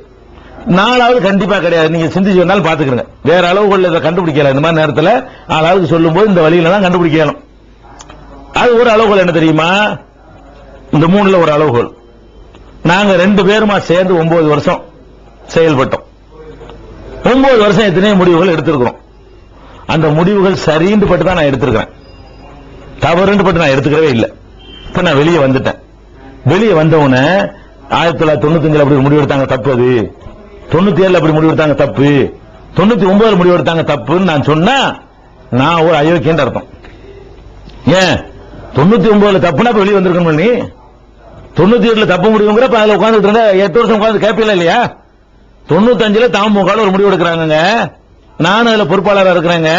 Speaker 3: 4வது கண்டிப்பா கிடையாது. நீங்க சிந்திச்சு வேணாலும் பாத்துக்கிறீங்க. வேற அளவுகோல் இதை கண்டுபிடிக்கல. இந்த மாதிரி நேரத்தில் ஆளாளுக்கு சொல்லும் போது இந்த வழியில தான் கண்டுபிடிக்கணும். அது ஒரு அளவுகோல் என்ன தெரியுமா? இந்த 3ல ஒரு அளவுகோல், நாங்க 2 பேருமா சேர்ந்து 9 வருஷம் செயல்பட்டோம். 9 வருஷம் எத்தனை முடிவுகள் எடுத்திருக்கிறோம். அந்த முடிவுகள் சரின்னு பட்டு தான் நான் எடுத்திருக்கிறேன், தவறுன்னு பட்டு நான் எடுத்துக்கவே இல்லை. இப்ப நான் வெளியே வந்துட்டேன். வெளியே வந்தவன 1995 அப்படி முடிவெடுத்தாங்க தப்பு, அது 97 அப்படி முடிவெடுத்தாங்க தப்பு, 99 முடிவெடுத்தாங்க தப்புன்னு நான் சொன்னா நான் ஒரு அயோக்கியன்னு அர்த்தம். ஏன் 99 தப்புனா வெளியே வந்திருக்கணும். நீ 97 தப்பு முடிவுங்கிற அதுல உட்கார்ந்து 8 வருஷம் உட்கார்ந்து கேட்பீங்களா இல்லையா? 95 தாமுக ஒரு முடிவு எடுக்கிறாங்க, நானும் அதுல பொறுப்பாளராக இருக்கிறேங்க.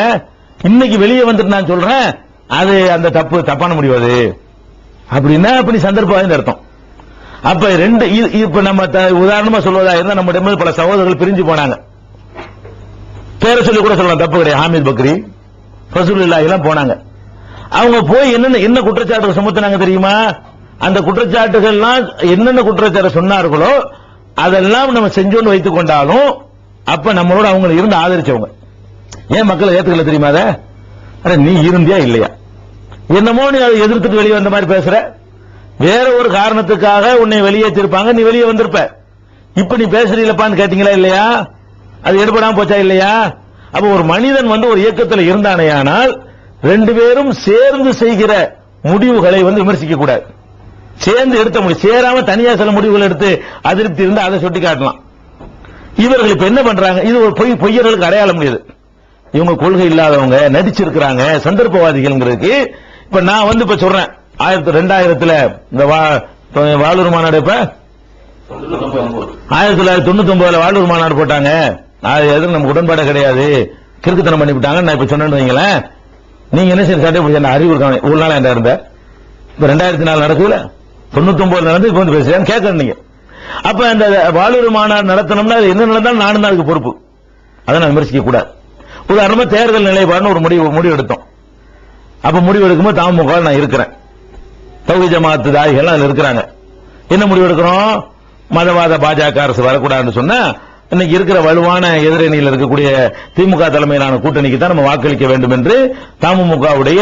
Speaker 3: இன்னைக்கு வெளியே வந்துட்டு நான் சொல்றேன் அது அந்த தப்பான முடிவு அது அப்படின்னா அப்படி சந்தர்ப்பம் அர்த்தம். அப்ப 2 இப்ப நம்ம உதாரணமா சொல்வதா இருந்தா நம்முடைய பல சகோதரர்கள் பிரிஞ்சு போனாங்க. பேரை சொல்லி கூட சொல்லலாம், தப்பு கிடையாது. ஹாமித் பக்ரி, ரசூலுல்லாஹி எல்லாம் போனாங்க. அவங்க போய் என்ன குற்றச்சாட்டு சுமத்தினாங்க தெரியுமா? அந்த குற்றச்சாட்டுகள்லாம் என்னென்ன குற்றச்சாட்டு சொன்னார்களோ அதெல்லாம் நம்ம செஞ்சோன்னு வைத்துக் கொண்டாலும் அப்ப நம்மளோட அவங்க இருந்து ஆதரிச்சவங்க. ஏன் மக்களை ஏத்துக்கல தெரியுமா? அத நீ இருந்தியா இல்லையா? என்னமோ நீ அதை எதிர்த்துட்டு வெளியே வந்த மாதிரி பேசுற. வேற ஒரு காரணத்துக்காக உன்னை வெளியேற்றிருப்பாங்க, நீ வெளியே வந்திருப்ப. இப்ப நீ பேசுறீங்களப்பான்னு கேட்டீங்களா இல்லையா? அது எடுபடாம போச்சா இல்லையா? அப்ப ஒரு மனிதன் ஒரு இயக்கத்தில் இருந்தானேயானால் ரெண்டு பேரும் சேர்ந்து செய்கிற முடிவுகளை விமர்சிக்க கூடாது. சேர்ந்து எடுத்த முடியும், சேராம தனியா சில முடிவுகள் எடுத்து அதிருப்தி இருந்தா அதை சுட்டி காட்டலாம். இவர்கள் இப்ப என்ன பண்றாங்க? இது ஒரு பொய்யர்களுக்கு அடையாளம் முடியாது. இவங்க கொள்கை இல்லாதவங்க, நடிச்சிருக்கிறாங்க, சந்தர்ப்பவாதிகள்ங்கிறதுக்கு. இப்ப நான் இப்ப சொல்றேன், 2000 இந்த வாளூர் மாநாடு, இப்ப 1999 வாளூர் மாநாடு போட்டாங்க, அது எதுவும் நமக்கு உடன்பாடு கிடையாது, கிறுக்குத்தனம் பண்ணிவிட்டாங்க. நான் இப்ப சொன்னேன்னு வைங்களேன், நீங்க என்ன சரி சட்டை பிடிச்ச அறிவு இருக்காங்க ஒரு நாள் என்ன இருந்த. இப்ப 2004 நடக்குதுல, 99 நடந்து இப்ப பேசுறேன் கேட்கணும் நீங்க. அப்ப இந்த வாளூர் மாநாடு நடத்தணும்னா அது என்ன நடந்தாலும் நானும் தான் அதுக்கு பொறுப்பு. அதை நான் விமர்சிக்க கூடாது. உதாரணமா தேர்தல் நிலைப்பாடுன்னு ஒரு முடிவு எடுத்தோம். அப்ப முடிவு எடுக்கும்போது தமுக நான் இருக்கிறேன், தௌஹீத் ஜமாஅத் தாயிகள் அதுல இருக்கிறாங்க. என்ன முடிவு எடுக்கிறோம்? மதவாத பாஜக அரசு வரக்கூடாதுன்னு சொன்னா இன்னைக்கு இருக்கிற வலுவான எதிரணியில் இருக்கக்கூடிய திமுக தலைமையிலான கூட்டணிக்கு தான் நம்ம வாக்களிக்க வேண்டும் என்று தமுகவுடைய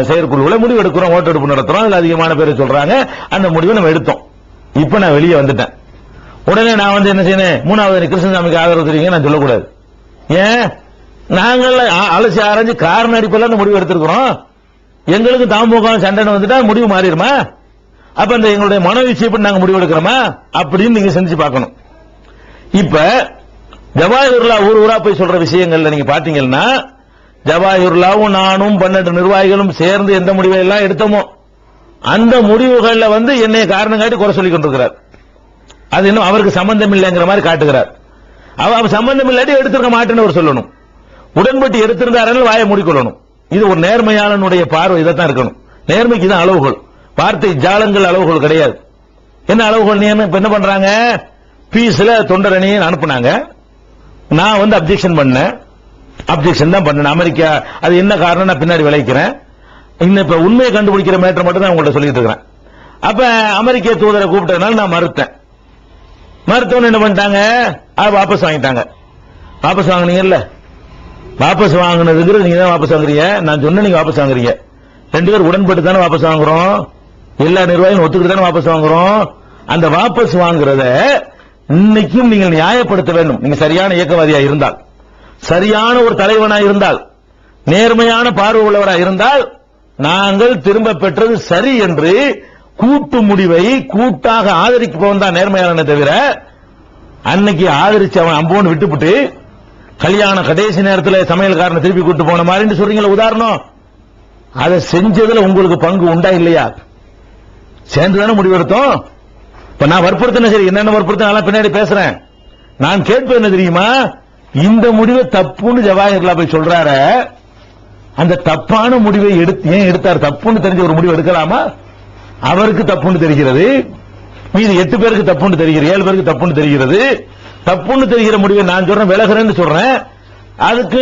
Speaker 3: செயற்குழுவில் முடிவு எடுக்கிறோம். ஓட்டெடுப்பு நடத்துறோம். அதுல அதிகமான பேர் சொல்றாங்க. அந்த முடிவை நம்ம எடுத்தோம். இப்ப நான் வெளியே வந்துட்டேன். உடனே நான் என்ன செய்யணும்? மூணாவது கிருஷ்ணசாமிக்கு ஆதரவு தெரியுங்க நான் சொல்லக்கூடாது. ஏன்? நாங்கள் அலசி ஆராய்ச்சி காரண அடிப்படையில் அந்த முடிவு எடுத்திருக்கிறோம். எங்களுக்கு தமுக சண்டை வந்துட்டா முடிவு மாறிடுமா? அப்ப இந்த எங்களுடைய மனவீழ்ச்சி எப்படி நாங்க முடிவு எடுக்கிறோமா அப்படின்னு நீங்க செஞ்சு பார்க்கணும். இப்ப ஜவாஹிருல்லா ஊரா போய் சொல்ற விஷயங்கள்ல நீங்க பாத்தீங்கன்னா, ஜவாஹிருல்லாவும் நானும் 12 நிர்வாகிகளும் சேர்ந்து எந்த முடிவை எல்லாம் எடுத்தோமோ அந்த முடிவுகள்ல என்னை காரணம் காட்டி குறை சொல்லிக் கொண்டிருக்கிறார். அது இன்னும் அவருக்கு சம்பந்தம் இல்லைங்கிற மாதிரி காட்டுகிறார். அவர் சம்பந்தம் இல்லாட்டி எடுத்திருக்க மாட்டேன்னு அவர் சொல்லணும். உடன்பட்டு எடுத்திருந்தார்கள் வாயை மூடிக்கொள்ளணும். இது ஒரு நேர்மையாளனுடைய பார்வை. இதைத்தான் இருக்கணும். நேர்மைக்கு தான் அளவுகோல், வார்த்தை ஜாலங்கள் அளவுகோல் கிடையாது. என்ன அளவுகோல்? நீ என்ன பண்றாங்க? பீஸ்ல தொண்டரணியை அனுப்புனாங்க. நான் அப்ஜெக்ஷன் பண்ணேன். அப்ஜெக்ஷன் தான் பண்ணேன். அமெரிக்கா அது என்ன காரணம் நான் பின்னாடி விளைக்கிறேன். இன்னும் இப்ப உண்மையை கண்டுபிடிக்கிற மேட்டர் மட்டும் தான் உங்கள்ட்ட சொல்லிட்டு இருக்கிறேன். அப்ப அமெரிக்க தூதரை கூப்பிட்டதுனால நான் மறுத்தேன். மருத்துவம் என்ன பண்ணிட்டாங்க? வாபஸ் வாங்கிட்டாங்க. வாபஸ் வாங்கினீங்கல்ல, வாபஸ் வாங்கினதுங்கிறது நீங்க தான் வாபஸ் வாங்குறீங்க. நான் சொன்ன நீங்க வாபஸ் வாங்குறீங்க. ரெண்டு பேர் உடன்பட்டு தானே வாபஸ் வாங்குறோம். எல்லா நிர்வாகிகளும் ஒத்துக்கிட்டு தானே வாபஸ் வாங்குறோம். அந்த வாபஸ் வாங்குறத இன்னைக்கும் நீங்கள் நியாயப்படுத்த வேண்டும். நீங்க சரியான இயக்கவாதியா இருந்தால், சரியான ஒரு தலைவனா இருந்தால், நேர்மையான பார்வை உள்ளவராக இருந்தால், நாங்கள் திரும்ப பெற்றது சரி என்று கூட்டு முடிவை கூட்டாக ஆதரிப்பவன் தான் நேர்மையான தவிர, அன்னைக்கு ஆதரிச்சு அவன் அம்போன்னு விட்டுவிட்டு கல்யாண கடைசி நேரத்தில் சமையல்காரனை திருப்பி கூட்டு போன மாதிரி சொல்றீங்களா உதாரணம். அதை செஞ்சதுல உங்களுக்கு பங்கு உண்டா இல்லையா? சேர்ந்துதானே முடிவெடுத்தோம். இப்ப நான் வற்புறுத்தின சரி, என்னென்ன வற்புறுத்த பின்னாடி பேசுறேன். நான் கேட்பது என்ன தெரியுமா? இந்த முடிவை தப்புன்னு ஜவாஹிர்லால் போய் சொல்றாரு. அந்த தப்பான முடிவை ஏன் எடுத்தார்? தப்புன்னு தெரிஞ்ச ஒரு முடிவு எடுக்கலாமா? அவருக்கு தப்புன்னு தெரிகிறது, மீது 8 பேருக்கு தப்புன்னு தெரிகிறது, 7 பேருக்கு தப்புன்னு தெரிகிறது. தப்புன்னு தெரிகிற முடிவை நான் சொல்றேன், விலகிறேன்னு சொல்றேன். அதுக்கு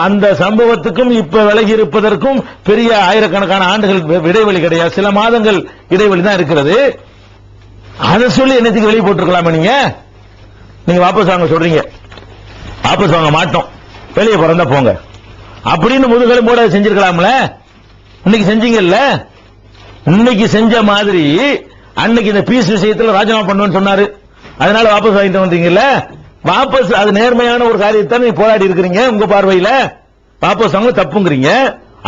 Speaker 3: அந்த சம்பவத்துக்கும் இப்ப விலகி இருப்பதற்கும் பெரிய ஆயிரக்கணக்கான ஆண்டுகள் இடைவெளி கிடையாது, சில மாதங்கள் இடைவெளி தான் இருக்கிறது. அதை சொல்லி என்னத்துக்கு வெளியே போட்டிருக்கலாமா? நீங்க வாபஸ் வாங்க சொல்றீங்க, வாபஸ் வாங்க மாட்டோம், வெளியே பிறந்தா போங்க அப்படின்னு முதுகலும் போட செஞ்சிருக்கலாம்ல. இன்னைக்கு செஞ்சீங்கல்ல. இன்னைக்கு செஞ்ச மாதிரி அன்னைக்கு இந்த பீஸ் விஷயத்தில் ராஜினாமா பண்ணுவேன்னு சொன்னாரு, அதனால வாபஸ் வாங்கிட்டு வந்தீங்கல்ல. வாபஸ் அது நேர்மையான ஒரு காரியத்தை நீ போராடி இருக்கிறீங்க. உங்க பார்வையில வாபஸ் வாங்க தப்புங்கிறீங்க,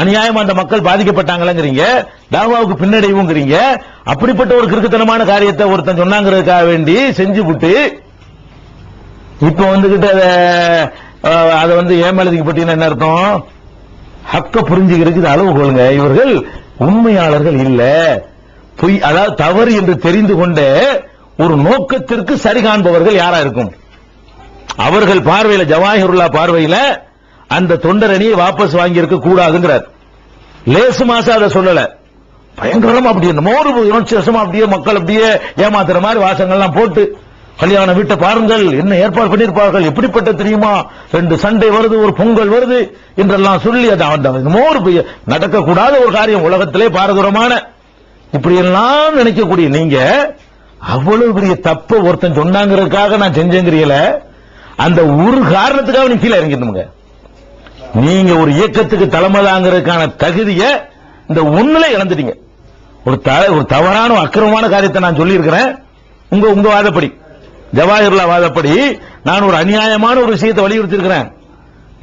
Speaker 3: அநியாயமா அந்த மக்கள் பாதிக்கப்பட்டாங்களேங்கிறீங்க, தாவாவுக்கு பின்னடைவுங்கிறீங்க. அப்படிப்பட்ட ஒரு கிறுக்குத்தனமான காரியத்தை ஒருத்தன் சொன்னாங்கிறதுக்காக வேண்டி செஞ்சு விட்டு இப்ப வந்துகிட்டு அதை ஏமாளதிக்கு பட்டீங்கன்னா என்ன அர்த்தம்? ஹக்க புரிஞ்சுக்கிறதுக்கு அளவுகோலுங்க. இவர்கள் உண்மையாளர்கள் இல்ல, பொய், அதாவது தவறு என்று தெரிந்து கொண்ட ஒரு நோக்கத்திற்கு சரி காண்பவர்கள் யாரா இருக்கும்? அவர்கள் பார்வையில, ஜவாஹிருல்லா பார்வையில அந்த தொண்டரணியை வாபஸ் வாங்கி இருக்க கூடாதுங்கிறார். லேசு மாசம் அதை சொல்லல, பயங்கரமா அப்படியே 100 வருஷமா அப்படியே மக்கள் அப்படியே ஏமாத்துற மாதிரி வாசங்கள்லாம் போட்டு, கல்யாண வீட்டை பாருங்கள் என்ன ஏற்பாடு பண்ணிருப்பார்கள், எப்படிப்பட்ட தெரியுமா, 2 சண்டை வருது, ஒரு பொங்கல் வருது என்றெல்லாம் சொல்லி நடக்கக்கூடாத ஒரு காரியம், உலகத்திலே பாரதூரமான, இப்படி எல்லாம் நினைக்கக்கூடிய நீங்க அவ்வளவு பெரிய தப்ப ஒருத்தன் சொன்னாங்கிறதுக்காக நான் செஞ்சேங்கிறீங்கள, அந்த ஒரு காரணத்துக்காக நீங்க கீழே இறங்கிருந்தோங்க. நீங்க ஒரு இயக்கத்துக்கு தலைமை தாங்கிறதுக்கான தகுதியை இந்த ஒண்ணுல இழந்துட்டீங்க. ஒரு தவறான அக்கிரமமான காரியத்தை நான் சொல்லி இருக்கிறேன். உங்க வாதப்படி, ஜவாஹிர்லா வாதப்படி நான் ஒரு அநியாயமான ஒரு விஷயத்தை வலியுறுத்தி இருக்கிறேன்.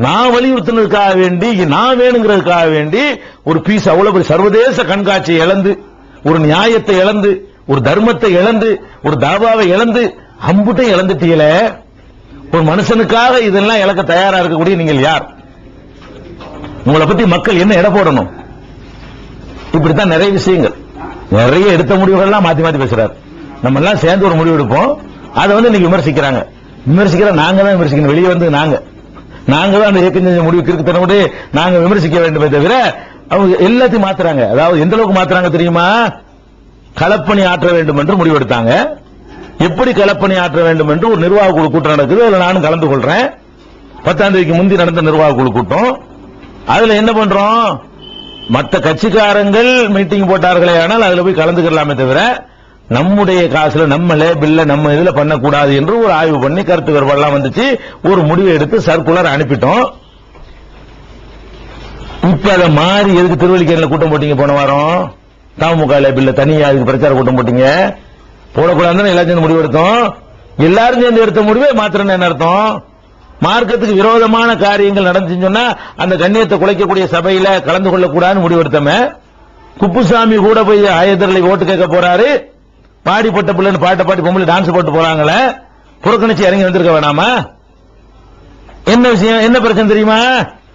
Speaker 3: நான் வலியுறுத்தினதுக்காக வேண்டி, நான் வேணுங்கிறதுக்காக வேண்டி ஒரு பீஸ் அவ்வளவு பெரிய சர்வதேச கண்காட்சியை இழந்து, ஒரு நியாயத்தை இழந்து, ஒரு தர்மத்தை இழந்து, ஒரு தாபாவை இழந்து, அம்புட்டை இழந்துட்டீங்கள. ஒரு மனுஷனுக்காக இதெல்லாம் இழக்க தயாரா இருக்கக்கூடிய நீங்கள் யார்? உங்களை பத்தி மக்கள் என்ன எடை போடணும்? இப்படித்தான் நிறைய விஷயங்கள், நிறைய எடுத்த முடிவுகள்லாம் மாத்தி மாத்தி பேசுறாரு. நம்ம எல்லாம் சேர்ந்து ஒரு முடிவு எடுப்போம், அதை இன்னைக்கு விமர்சிக்கிறாங்க. நாங்க தான் விமர்சிக்கணும். வெளியே வந்து நாங்க தான் அந்த இயக்கம் செஞ்ச முடிவுக்கு இருக்குத்தனோடு நாங்க விமர்சிக்க வேண்டுமே தவிர அவங்க எல்லாத்தையும் மாத்துறாங்க. அதாவது எந்த அளவுக்கு மாத்துறாங்க தெரியுமா? களப்பணி ஆற்ற வேண்டும் என்று முடிவெடுத்தாங்க. எப்படி களப்பணி ஆற்ற வேண்டும் என்று ஒரு நிர்வாக குழு கூட்டம் நடக்குது. அதுல நானும் கலந்து கொள்றேன். 10ஆம் தேதிக்கு முந்தி நடந்த நிர்வாக குழு கூட்டம். அதுல என்ன பண்றோம்? மற்ற கட்சிக்காரங்கள் மீட்டிங் போட்டார்களே, ஆனால் அதுல போய் கலந்துக்கலாமே தவிர நம்முடைய காசுல, நம்ம லேபிள்ல, நம்ம இதுல பண்ணக்கூடாது என்று ஒரு ஆய்வு பண்ணி கருத்து வேறுபாடுலாம் வந்துச்சு. ஒரு முடிவை எடுத்து சர்க்குலர் அனுப்பிட்டோம். இப்ப அதை மாறி எதுக்கு திருவள்ளிக்கேணில கூட்டம் போட்டீங்க? போன வாரம் தமுக லேபிள்ல தனியா அதுக்கு பிரச்சார கூட்டம் போட்டீங்க. போடக்கூடாதுன்னு எல்லாத்தையும் முடிவு எடுத்தோம். எல்லாரும் சேர்ந்து எடுத்த முடிவே மாத்திரம் என்ன அர்த்தம்? மார்க்கத்துக்கு விரோதமான காரியங்கள் நடந்துச்சுன்னு சொன்னா அந்த கண்ணியத்தை குலைக்கக்கூடிய சபையில கலந்து கொள்ளக்கூடாதுன்னு முடிவெடுத்தமே. குப்புசாமி கூட போய் ஆயத்தர்களை ஓட்டு கேட்க போறாரு. பாடிப்பட்ட பிள்ளைன்னு பாட்டை பாடி பொம்பளை டான்ஸ் போட்டு போறாங்களே, புறக்கணிச்சு இறங்கி வந்திருக்க வேணாமா? என்ன விஷயம், என்ன பிரச்சனை தெரியுமா?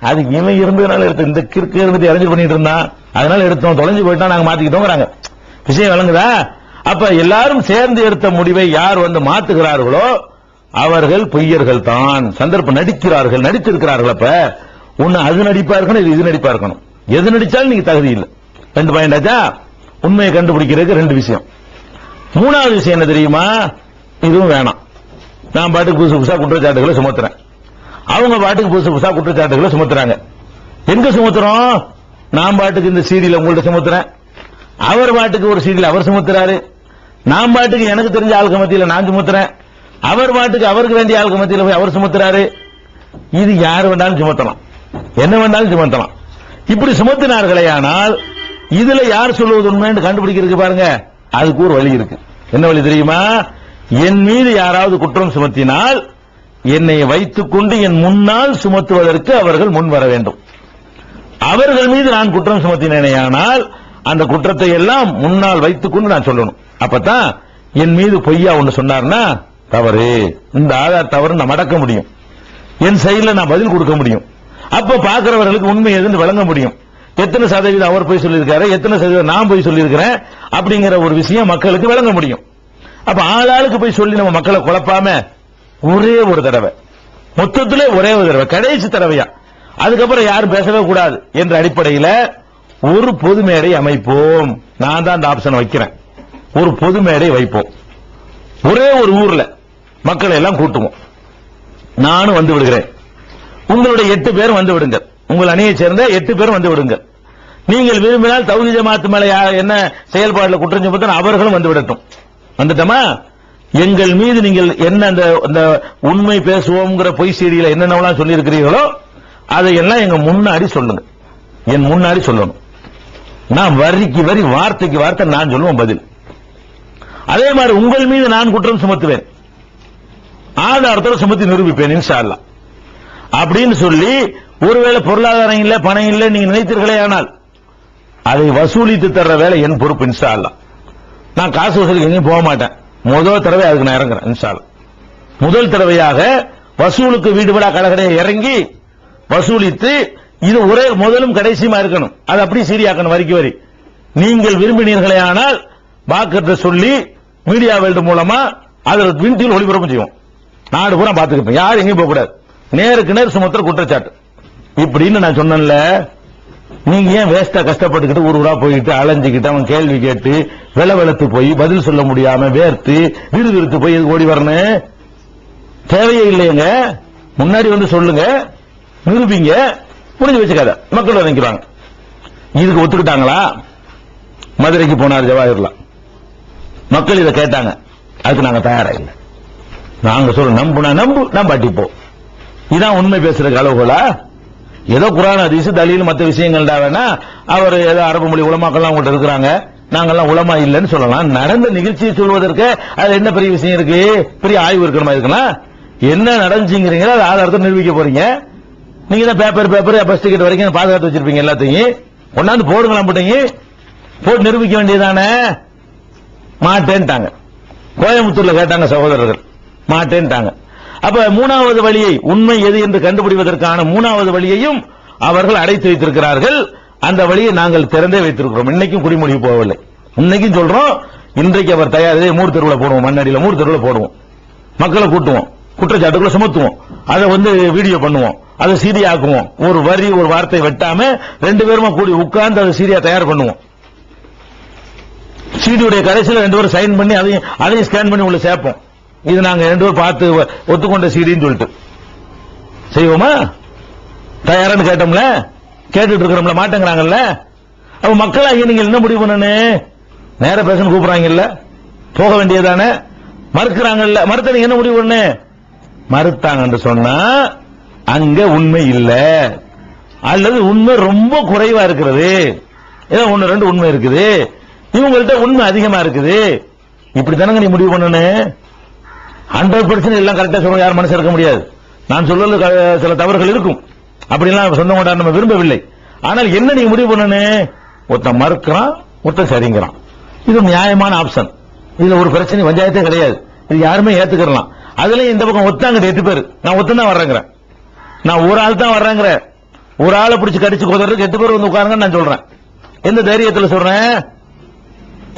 Speaker 3: அது இவன் இருந்ததுனால எடுத்து, இந்த கிறுக்கு இருந்துட்டு இறங்கி பண்ணிட்டு இருந்தான், அதனால எடுத்தோம். தொலைஞ்சு போயிட்டா நாங்க மாத்திக்கிட்டோங்கிறாங்க. விஷயம் விளங்குதா? அப்ப எல்லாரும் சேர்ந்து எடுத்த முடிவை யார் மாத்துகிறார்களோ அவர்கள் பொய்யர்கள் தான். சந்தர்ப்பம் நடித்திருக்கிறார்கள். அப்ப ஒண்ணு அது நடிப்பா இருக்கணும், இது நடிப்பா இருக்கணும். எது நடிச்சாலும் நீங்க தகுதி இல்லை. 2 பாயிண்ட் ஆச்சா? உண்மையை கண்டுபிடிக்கிறதுக்கு 2 விஷயம். 3வது விஷயம் என்ன தெரியுமா? இதுவும் வேணாம். நான் பாட்டுக்கு புதுசு புதுசா குற்றச்சாட்டுகளை சுமத்துறேன், அவங்க பாட்டுக்கு புதுசு புதுசா குற்றச்சாட்டுகளை சுமத்துறாங்க. எங்க சுமத்துறோம்? நான் பாட்டுக்கு இந்த சீரியல் உங்கள்ட்ட சுமத்துறேன், அவர் பாட்டுக்கு ஒரு சீரியல் அவர் சுமத்துறாரு. நான் பாட்டுக்கு எனக்கு தெரிஞ்ச ஆளுக்கு மத்தியில் நான் சுமத்துறேன், அவர் பாட்டுக்கு அவருக்கு வேண்டிய ஆளுக்கு மத்தியில் போய் அவர் சுமத்துறாரு. இது யார் வேண்டாலும் சுமத்தலாம், என்ன வேண்டாலும் சுமத்தலாம். இப்படி சுமத்தினார்களே, ஆனால் இதுல யார் சொல்லுவது உண்மைன்னு கண்டுபிடிக்கிறதுக்கு பாருங்க, அதுக்கு ஒரு வழி இருக்கு. என்ன வழி தெரியுமா? என் மீது யாராவது குற்றம் சுமத்தினால் என்னை வைத்துக் கொண்டு என் முன்னால் சுமத்துவதற்கு அவர்கள் முன் வர வேண்டும். அவர்கள் மீது நான் குற்றம் சுமத்தினேனால் அந்த குற்றத்தை எல்லாம் முன்னால் வைத்துக் கொண்டு நான் சொல்லணும். அப்பதான் என் மீது பொய்யா ஒன்று சொன்னார்னா தவறு, இந்த ஆதார் தவறு நான் மடக்க முடியும், என் சைடுல நான் பதில் கொடுக்க முடியும். அப்ப பாக்குறவர்களுக்கு உண்மை எதுன்னு விளங்க முடியும். எத்தனை சதவீதம் அவர் போய் சொல்லியிருக்காரு, எத்தனை சதவீதம் நான் போய் சொல்லியிருக்கிறேன் அப்படிங்கிற ஒரு விஷயம் மக்களுக்கு விளங்க முடியும். அப்ப ஆளாளுக்கு போய் சொல்லி நம்ம மக்களை குழப்பாம ஒரே ஒரு தடவை, மொத்தத்திலே ஒரே ஒரு தடவை, கடைசி தடவையா, அதுக்கப்புறம் யாரும் பேசவே கூடாது என்ற அடிப்படையில் ஒரு பொது மேடை அமைப்போம். நான் தான் அந்த ஆப்ஷன் வைக்கிறேன். ஒரு பொது மேடை வைப்போம். ஒரே ஒரு ஊர்ல மக்களை எல்லாம் கூட்டுவோம். நானும் வந்து விடுகிறேன், உங்களுடைய 8 பேர் வந்து விடுங்க, உங்கள் அணியை சேர்ந்த 8 பேர் வந்து விடுங்க. நீங்கள் விரும்பினால் தௌஹீத் ஜமாத் மேல என்ன செயல்பாடுல குற்றம் சுமத்த அவர்களும் வந்து விடட்டும். வந்துட்டோமா? எங்கள் மீது நீங்கள் என்ன அந்த உண்மை பேசுவோம்ங்கிற பொய் செய்தியில என்னென்னலாம் சொல்லி இருக்கிறீர்களோ அதையெல்லாம் எங்க முன்னாடி சொல்லுங்க, என் முன்னாடி சொல்லணும். நான் வரிக்கு வரி, வார்த்தைக்கு வார்த்தை நான் சொல்லுவேன் பதில். அதே மாதிரி உங்கள் மீது நான் குற்றம் சுமத்துவேன், ஆதாரத்தோட சுமத்தி நிரூபிப்பேன் இன்ஷா அல்லாஹ் அப்படின்னு சொல்லி, ஒருவேளை பொருளாதாரம் இல்ல, பணம் இல்ல நீங்க நினைத்தீர்களே, ஆனால் அதை வசூலித்து தர்ற வேலை என் பொறுப்பு இன்ஷா அல்லாஹ். நான் காசு வசூலுக்கு எங்கேயும் போக மாட்டேன். முதல் தடவை அதுக்கு நான் இறங்குறேன் இன்ஷா அல்லாஹ். முதல் தடவையாக வசூலுக்கு வீடு விடா கடையை இறங்கி வசூலித்து, இது ஒரே முதலும் கடைசியுமா இருக்கணும். அது அப்படி சீரியாக்கணும் வரிக்கு வரி. நீங்கள் விரும்பினீர்களே ஆனால் பாக்கெட்டை சொல்லி மீடியா வேல்டு மூலமா அதில் விண்டில் ஒளிபரப்பு செய்வோம். நாடு பூரா பாத்துக்கிட்டோம், யாரும் எங்கேயும் போக கூடாது. நேருக்கு நேர் சுமத்துற குற்றச்சாட்டு இப்படின்னு நான் சொன்னேன்ல. நீங்க ஏன் வேஸ்டா கஷ்டப்பட்டுக்கிட்டு ஊர் ஊரா போயிட்டு அலைஞ்சுக்கிட்டு அவன் கேள்வி கேட்டு வெளவெளத்து போய் பதில் சொல்ல முடியாம வேர்த்து விறுவிறுத்து போய் எதுக்கு ஓடி வரணும்? தேவையே இல்லையங்க. முன்னாடி வந்து சொல்லுங்க, நிரூபிங்க, முடிஞ்சு வச்சுக்காத, மக்கள் நினைக்கிறாங்க. இதுக்கு ஒத்துக்கிட்டாங்களா? மதுரைக்கு போனார் ஜவாஹிர்லா, மக்கள் இதை கேட்டாங்க, அதுக்கு நாங்க தயாரா இல்லை. நாங்க சொல்ல நம்புனா நம்பு, நம்பாட்டி போ. இதான் உண்மை பேசுறதுக்கு அளவுகளா? ஏதோ குர்ஆன் ஹதீஸ் தலீல் மற்ற விஷயங்கள்டா வேணா அவர் ஏதோ அரபு மொழி உலமாக்கள்லாம் உங்கள்ட்ட இருக்கிறாங்க, நாங்கெல்லாம் உலமா இல்லைன்னு சொல்லலாம். நடந்த நிகழ்ச்சியை சொல்வதற்கு அது என்ன பெரிய விஷயம் இருக்கு? பெரிய ஆய்வு இருக்கணுமா? இருக்கலாம். என்ன நடந்துச்சுங்கிறீங்க அது ஆதாரத்தை நிரூபிக்க போறீங்க. நீங்க தான் பேப்பர் பஸ் டிக்கெட் வரைக்கும் பாதுகாத்து வச்சிருப்பீங்க, எல்லாத்தையும் கொண்டாந்து போடுங்களாம், போட்டீங்க போட்டு நிரூபிக்க வேண்டியதானே. மாட்டேன்ட்டாங்க. கோயம்புத்தூர்ல கேட்டாங்க சகோதரர்கள், மாட்டேன்ட்டாங்க. அப்ப மூணாவது வழியை, உண்மை எது என்று கண்டுபிடிப்பதற்கான மூணாவது வழியையும் அவர்கள் அடைத்து வைத்திருக்கிறார்கள். அந்த வழியை நாங்கள் திறந்தே வைத்திருக்கிறோம். இன்னைக்கும் குடிமொழி போகவில்லை. இன்னைக்கும் சொல்றோம், இன்றைக்கு அவர் தயார் மூர் தெருவில் போடுவோம், மண்ணடியில் மூர் தெருவில் போடுவோம், மக்களை கூட்டுவோம், குற்றச்சாட்டுகளை சுமத்துவோம், அதை வீடியோ பண்ணுவோம், அதை சீரியா ஆக்குவோம். ஒரு வரி ஒரு வார்த்தை வெட்டாம 2 பேருமா கூடி உட்கார்ந்து அதை சீரியா தயார் பண்ணுவோம். சீடியுடைய கடைசியில் 2 பேரும் சைன் பண்ணி அதையும் ஸ்கேன் பண்ணி உள்ள சேர்ப்போம். இது நாங்க 2 பேரும் பார்த்து ஒத்துக்கொண்ட சீடின்னு சொல்லிட்டு செய்வோமா? தயாரான்னு கேட்டோம்ல, கேட்டுட்டு இருக்கிறோம்ல, மாட்டேங்கிறாங்கல்ல. அப்ப மக்களாக நீங்க என்ன முடிவு பண்ணணும்? நேர பேசணும் கூப்பிடுறாங்கல்ல, போக வேண்டியதானே. மறுக்கிறாங்கல்ல, மறுத்த நீங்க என்ன முடிவு பண்ணு? மறுத்தாங்கன்னு சொன்னா அங்க உண்மை இல்ல, அல்லது உண்மை ரொம்ப குறைவா இருக்கிறது, ஏதோ 1-2 உண்மை இருக்குது, இவங்கள்ட்ட உண்மை அதிகமா இருக்குது. இப்படித்தானங்க நீ முடிவு பண்ணணும். 100% எல்லாம் கரெக்டா சொல்ல யாரும் மனசு இருக்க முடியாது. நான் சொல்ல சில தவறுகள் இருக்கும், அப்படிலாம் சொந்தம் கொண்டாட நம்ம விரும்பவில்லை. ஆனால் என்ன நீங்க முடிவு பண்ணணும்? ஒருத்தன் மறுக்கிறான், ஒருத்தன் சரிங்கிறான். இது நியாயமான ஆப்ஷன். இதுல ஒரு பிரச்சனை பஞ்சாயத்தே கிடையாது. இது யாருமே ஏத்துக்கலாம். அதுல இந்த பக்கம் ஒத்தாங்க 8 பேர், நான் ஒத்தம் தான் வர்றேங்கிறேன், நான் ஒரு ஆள் தான் வர்றேங்கிற, ஒரு ஆளை பிடிச்சு கடிச்சு கொதறதுக்கு 8 பேர் வந்து உட்காருங்க நான் சொல்றேன். எந்த தைரியத்தில் சொல்றேன்?